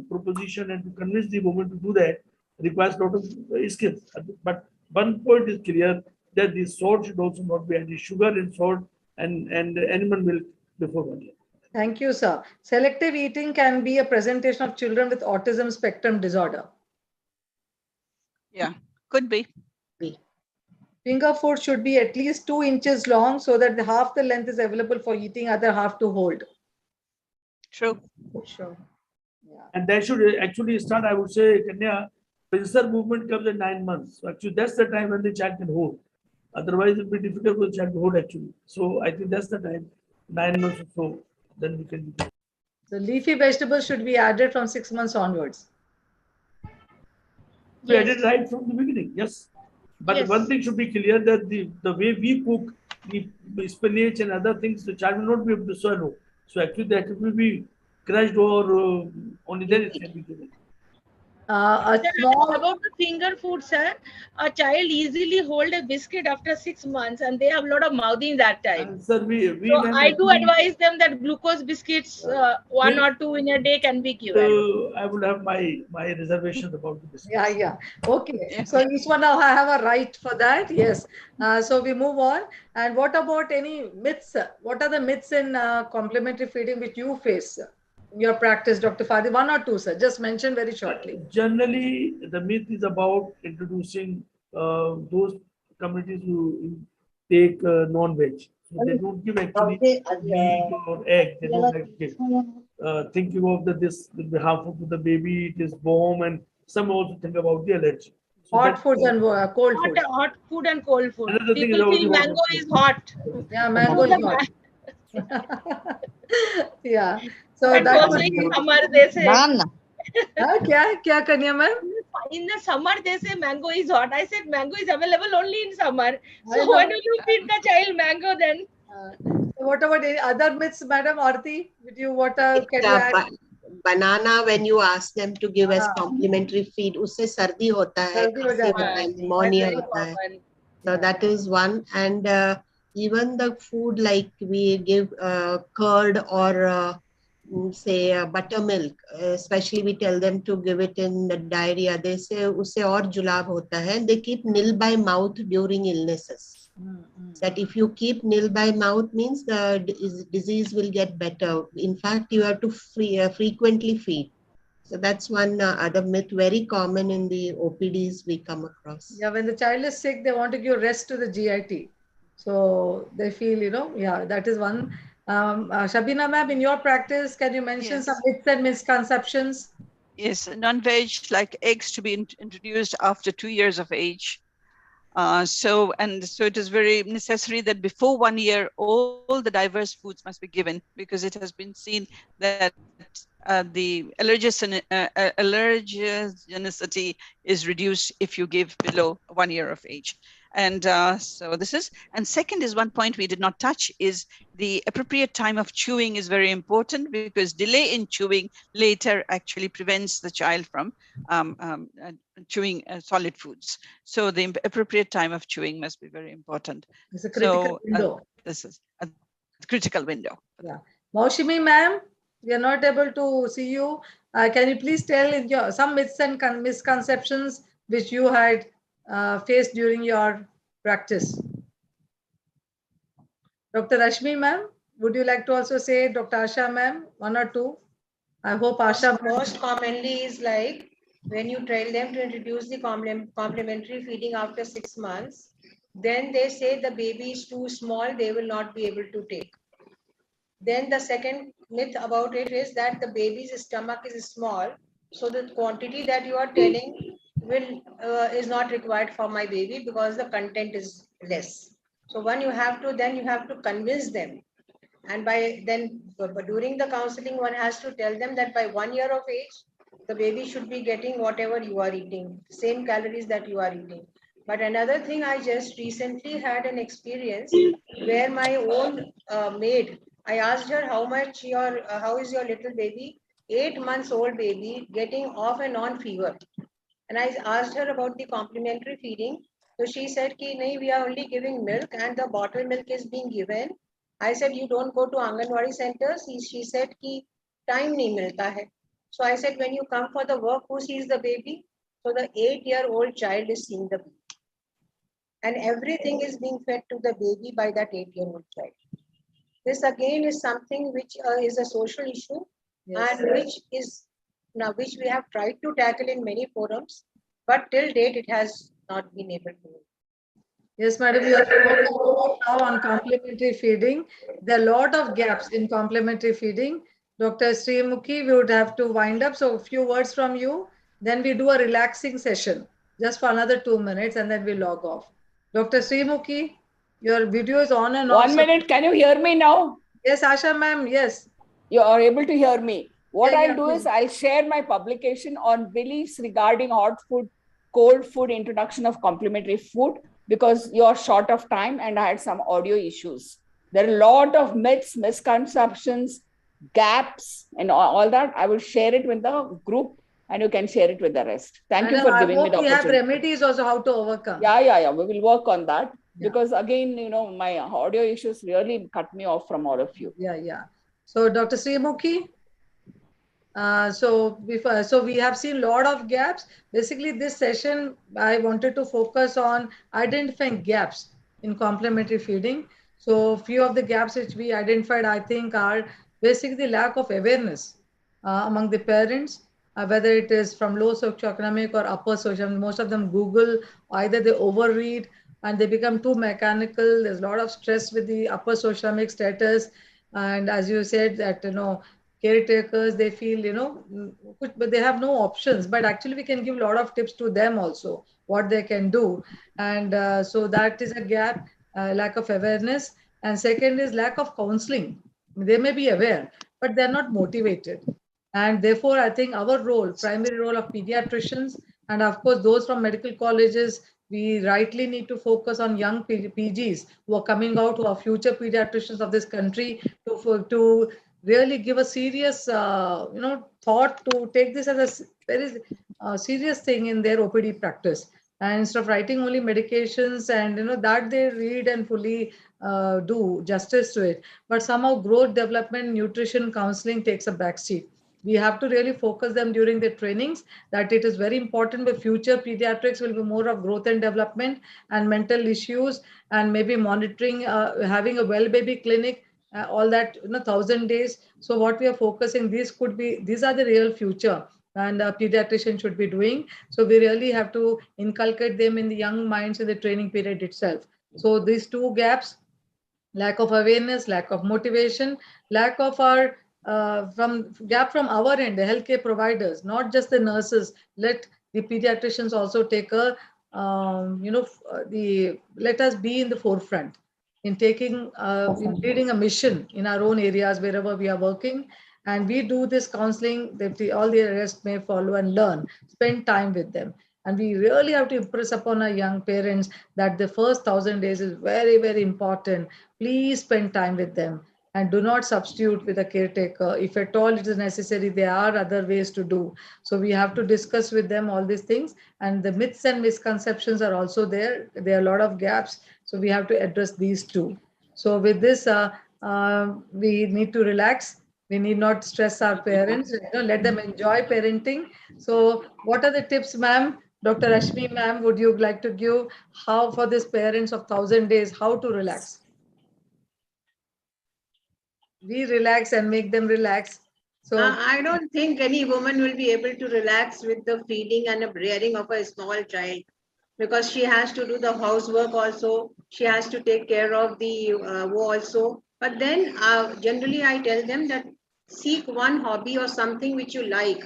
proposition, and to convince the woman to do that requires a lot of skills. But one point is clear that the salt should also not be added, sugar and salt and animal milk before 1 year. Thank you, sir. Selective eating can be a presentation of children with autism spectrum disorder. Yeah, could be. Finger food should be at least 2 inches long so that half the length is available for eating, other half to hold. True. Sure. Yeah. And that should actually start, I would say, Kanya, pincer movement comes at 9 months. So actually, that's the time when the child can hold. Otherwise, it will be difficult for the child to hold actually. So I think that's the time, 9 months or so, then we can do. So leafy vegetables should be added from 6 months onwards. We added right from the beginning, yes. But Yes. one thing should be clear that the way we cook the spinach and other things, the child will not be able to swallow. So actually that will be crushed or only then it can be given. A small, About the finger food, sir, a child easily hold a biscuit after 6 months and they have a lot of mouthing that time. And sir, we So I do advise them that glucose biscuits, 1 or 2 in a day can be given. I would have my reservations about the biscuit. yeah. Okay. So each one now I have a right for that. Yes. So we move on. And what about any myths? What are the myths in complementary feeding which you face in your practice, Dr. Fadi? 1 or 2, sir. Just mention very shortly. Generally, the myth is about introducing those communities who take non-veg. So they don't give actually meat or egg. They don't like give. Thinking of that this will be harmful to the baby, it is bomb, and some also think about the allergy. So Hot foods and cold foods. Hot food and cold food. Another thing People is feel about mango is hot. Yeah, mango is hot. Yeah. So And that also was in summer they say. kya Kanya ma'am? In the summer they say mango is hot. I said mango is available only in summer. I So know. when will you feed the child mango then? What about any other myths, Madam Aarti? Can you add? Banana, when you ask them to give as complimentary feed, usse sardi hota hai, Sardi ho jata hai. pneumonia hota hai. So that is one. And even the food like we give curd or say buttermilk, especially we tell them to give it in the diarrhea. They say usse aur julab hota hai. They keep nil by mouth during illnesses. That if you keep nil by mouth means the disease will get better. In fact, you have to frequently feed. So that's one other myth, very common in the OPDs we come across. Yeah, when the child is sick, they want to give rest to the GIT. So they feel, that is one. Shabina ma'am, in your practice, can you mention some myths and misconceptions? Yes, non-veg like eggs to be introduced after 2 years of age. So it is very necessary that before 1 year, all the diverse foods must be given, because it has been seen that the allergenicity is reduced if you give below 1 year of age. And so this is, and second is one point we did not touch is the appropriate time of chewing is very important, because delay in chewing later actually prevents the child from chewing solid foods. So the appropriate time of chewing must be very important. It's a critical window. This is a critical window. Yeah. Maushimi ma'am, we are not able to see you. Can you please tell some myths and misconceptions which you had faced during your practice? Dr. Rashmi ma'am, would you like to also say, Dr. Asha ma'am, 1 or 2? I hope Asha. Most commonly is like when you tell them to introduce the complementary feeding after 6 months, Then they say the baby is too small, they will not be able to take. Then the second myth about it is that the baby's stomach is small, so the quantity that you are telling will is not required for my baby because the content is less. So then you have to convince them, and by then during the counseling one has to tell them that by 1 year of age the baby should be getting whatever you are eating, same calories that you are eating. But another thing, I just recently had an experience where my own maid, I asked her how is your little baby, 8 months old baby, getting off and on fever. And I asked her about the complementary feeding. So she said, Ki, nahi, we are only giving milk and the bottle milk is being given. I said, you don't go to Anganwadi centers? She said, Ki, time nahi milta hai. So I said, when you come for the work, who sees the baby? So the 8-year-old child is seeing the baby. And everything is being fed to the baby by that 8-year-old child. This again is something which is a social issue, Yes. and which we have tried to tackle in many forums, but till date it has not been able to. Yes, madam, you are focusing now on complementary feeding. There are a lot of gaps in complementary feeding. Dr. Srimukhi, we would have to wind up. So a few words from you. Then we do a relaxing session just for another 2 minutes and then we log off. Dr. Srimukhi, your video is on and off. 1 minute. Can you hear me now? Yes, Asha ma'am, yes. You are able to hear me. What Yeah, I'll do is I'll share my publication on beliefs regarding hot food, cold food, introduction of complementary food, because you're short of time and I had some audio issues. There are a lot of myths, misconceptions, gaps, and all that. I will share it with the group and you can share it with the rest. Thank you for giving me the opportunity. I hope we have remedies also how to overcome. Yeah. We will work on that because again, my audio issues really cut me off from all of you. Yeah. So Dr. Srimukhi, so we have seen a lot of gaps. Basically, this session, I wanted to focus on identifying gaps in complementary feeding. So few of the gaps which we identified, I think, are basically lack of awareness among the parents, whether it is from low socioeconomic or upper social. Most of them Google, either they overread and they become too mechanical. There's a lot of stress with the upper socioeconomic status. And as you said that, caretakers, they feel, but they have no options. But actually, we can give a lot of tips to them also, what they can do. And so that is a gap, lack of awareness. And second is lack of counseling. They may be aware, but they're not motivated. And therefore, I think our role, primary role of pediatricians, and of course, those from medical colleges, we rightly need to focus on young PGs who are coming out, who are future pediatricians of this country, to really give a serious, thought to take this as a very serious thing in their OPD practice. And instead of writing only medications and that they read and fully do justice to it, but somehow growth, development, nutrition, counseling takes a backseat. We have to really focus them during the trainings, that it is very important. The future pediatrics will be more of growth and development and mental issues, and maybe monitoring, having a well baby clinic, all that, 1,000 days. So what we are focusing, these are the real future, and a pediatrician should be doing. So we really have to inculcate them in the young minds in the training period itself. So these two gaps, lack of awareness, lack of motivation, lack of our from our end, the healthcare providers, not just the nurses. Let the pediatricians also take a let us be in the forefront in taking in leading a mission in our own areas wherever we are working, and we do this counseling that all the rest may follow and learn. Spend time with them. And we really have to impress upon our young parents that the first 1,000 days is very, very important. Please spend time with them and do not substitute with a caretaker. If at all it is necessary, there are other ways to do. So we have to discuss with them all these things. And the myths and misconceptions are also there. There are a lot of gaps. So we have to address these too. So with this, we need to relax. We need not stress our parents, let them enjoy parenting. So what are the tips, ma'am? Dr. Ashmi, ma'am, would you like to give how for these parents of 1,000 days, how to relax? We relax and make them relax. So I don't think any woman will be able to relax with the feeding and the rearing of a small child. because she has to do the housework also. She has to take care of the also. But then generally I tell them that seek one hobby or something which you like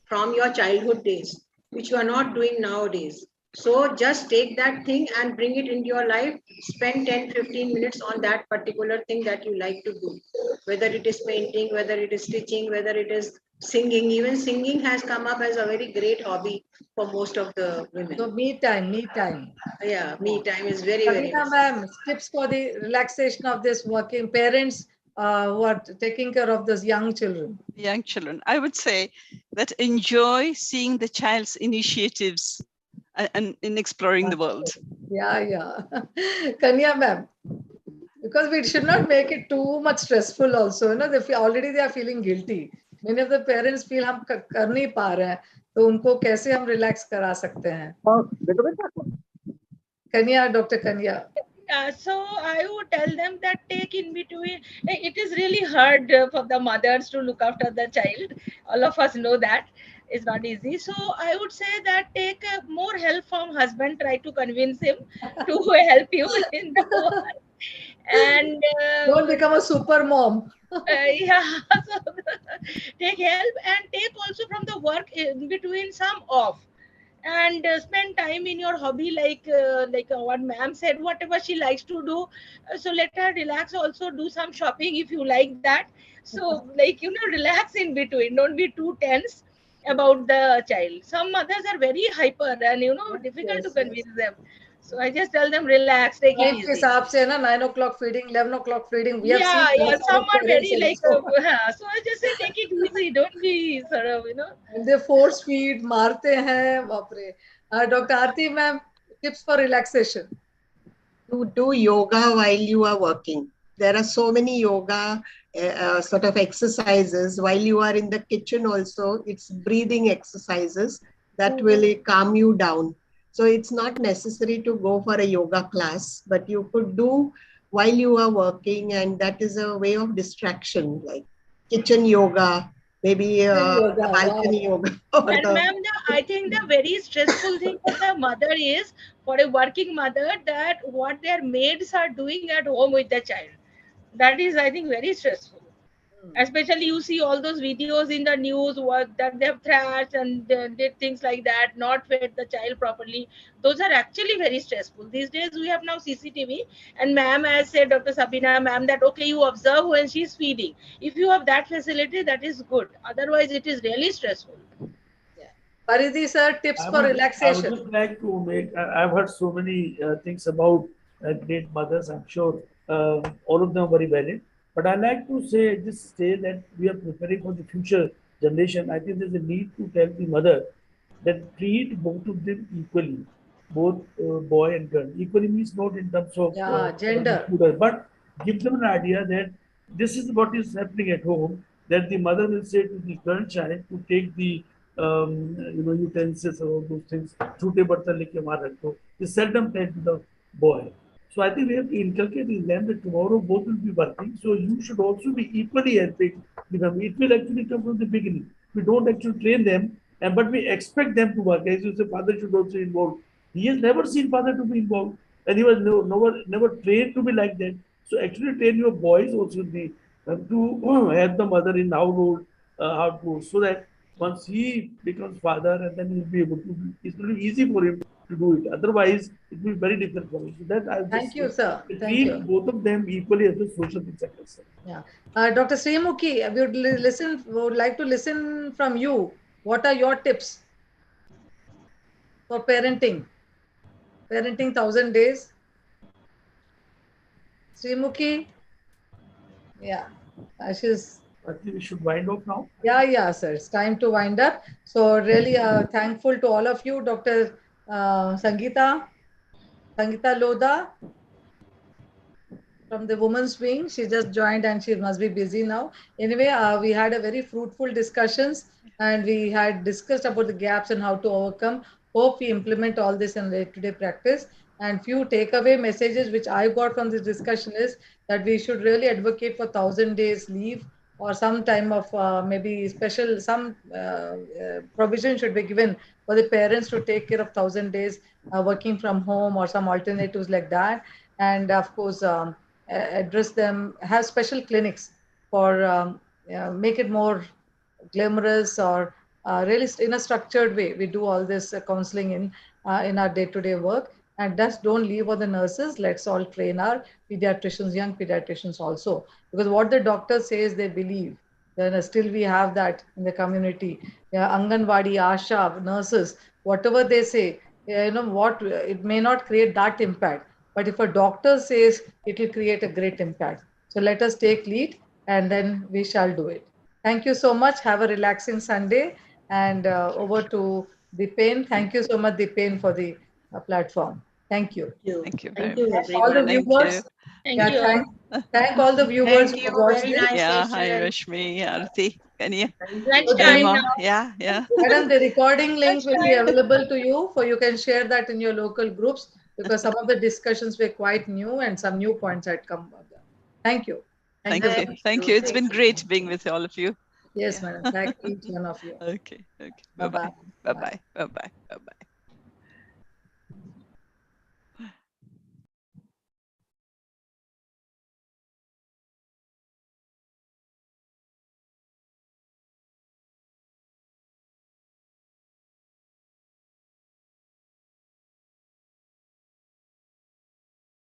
from your childhood days, which you are not doing nowadays. So just take that thing and bring it into your life. Spend 10-15 minutes on that particular thing that you like to do. Whether it is painting, whether it is stitching, whether it is singing. Even singing has come up as a very great hobby for most of the women. So me time, me time. Yeah, me time is very, very Kavita necessary. ma'am, tips for the relaxation of this working parents who are taking care of those young children. Young children, I would say that enjoy seeing the child's initiatives and in exploring the world. Yeah, yeah. Kanya ma'am, because we should not make it too much stressful also. You know, already they are feeling guilty. Many of the parents feel हम कर नहीं पा रहे हैं, तो उनको कैसे हम relax करा सकते हैं? Kanya, Dr. Kanya. So I would tell them that take in between. It is really hard for the mothers to look after the child. All of us know that it's not easy. So I would say that take more help from husband. Try to convince him to help you in the work. And Don't become a super mom. yeah, so take help and take also from the work in between some off, and spend time in your hobby, like what ma'am said, whatever she likes to do. So let her relax, also do some shopping if you like that. So like, relax in between, don't be too tense about the child. Some mothers are very hyper and difficult to Yes, yes. convince them. So I just tell them relax, take it Time के easy. हिसाब से ना 9 o'clock feeding, 11 o'clock feeding. We have Yeah, seen yeah, those kind some of are parents very like also. so I just say take it easy, don't be sort of, And they force feed, मारते हैं, बाप रे. Dr. Aarti ma'am, tips for relaxation. To do yoga while you are working. There are so many yoga sort of exercises while you are in the kitchen also. It's breathing exercises that will calm you down. So it's not necessary to go for a yoga class, but you could do while you are working, and that is a way of distraction, like kitchen yoga, maybe the balcony yoga. Or And the, ma'am, I think the very stressful thing for the mother is, for a working mother, that what their maids are doing at home with the child. That is, I think, very stressful. Especially you see all those videos in the news what that they have thrashed and did things like that, not fed the child properly. Those are actually very stressful. These days we have now CCTV, and ma'am has said, Dr. Sabina ma'am, that okay, you observe when she's feeding. If you have that facility, that is good. Otherwise, it is really stressful. Paridhi sir, tips for I relaxation. would just like to make, I've heard so many things about great mothers. I'm sure all of them are very valid. But I like to say, just say that we are preparing for the future generation. I think there's a need to tell the mother that treat both of them equally, both boy and girl. Equally means not in terms of Gender. but give them an idea that this is what is happening at home. That the mother will say to the girl child to take the utensils or all those things. Chute bartan leke maar rakho. They seldom tell to the boy. So I think we have to inculcate in them that tomorrow both will be working. So you should also be equally helping them. It will actually come from the beginning. We don't actually train them, but we expect them to work. As you say, father should also involve. He has never seen father to be involved, and he was never trained to be like that. So actually, train your boys also to help the mother in household, so that once he becomes father, and then he'll be able to. It will be easy for him to do it. Otherwise, it will be very difficult for him. So that I'll just Thank you, sir. Thank treat you. both of them equally as a social sector. Yeah. Dr. Srimukhi, would like to listen from you. What are your tips for parenting? Parenting 1,000 days. Srimukhi? Yeah. She's. I think we should wind up now. Yeah, sir. It's time to wind up. So really thankful to all of you, Dr. Sangeeta Lodha from the women's wing. She just joined and she must be busy now. Anyway, we had a very fruitful discussions and we had discussed about the gaps and how to overcome. Hope we implement all this in day-to-day practice. And few takeaway messages which I got from this discussion is that we should really advocate for 1,000 days leave or some time of maybe special, some provision should be given for the parents to take care of 1,000 days working from home or some alternatives like that. And of course, address them, have special clinics for make it more glamorous or really in a structured way. We do all this counseling in our day-to-day work, and just don't leave on the nurses. Let's all train our pediatricians, young pediatricians also, because what the doctor says they believe. Then still we have that in the community. Yeah, Anganwadi, Asha, nurses, whatever they say, you know what, it may not create that impact, but if a doctor says, it will create a great impact. So let us take lead, and then we shall do it. Thank you so much. Have a relaxing Sunday. And over to Dipen. Thank you so much, Dipen, for the platform. Thank you. Thank you Thank very you, much. All the everyone. Thank viewers. you. Thank Yeah, you. thank all the viewers Thank who you. watched Very this. nice Yeah, hi session. Rashmi, Arti, Kanya, Thank Lunch you. time Madam, now. Yeah, yeah. Madam, the recording link will be Lunchtime. available to you, for you can share that in your local groups, because some of the discussions were quite new and some new points had come up. Thank you. Thank you Thank so you. much. Thank you. you. It's Thank been you. great being with all of you. Yes, Yeah. madam. Thank each one of you. Okay. Okay. Bye-bye. Bye-bye. Bye-bye. Bye-bye. Bye-bye.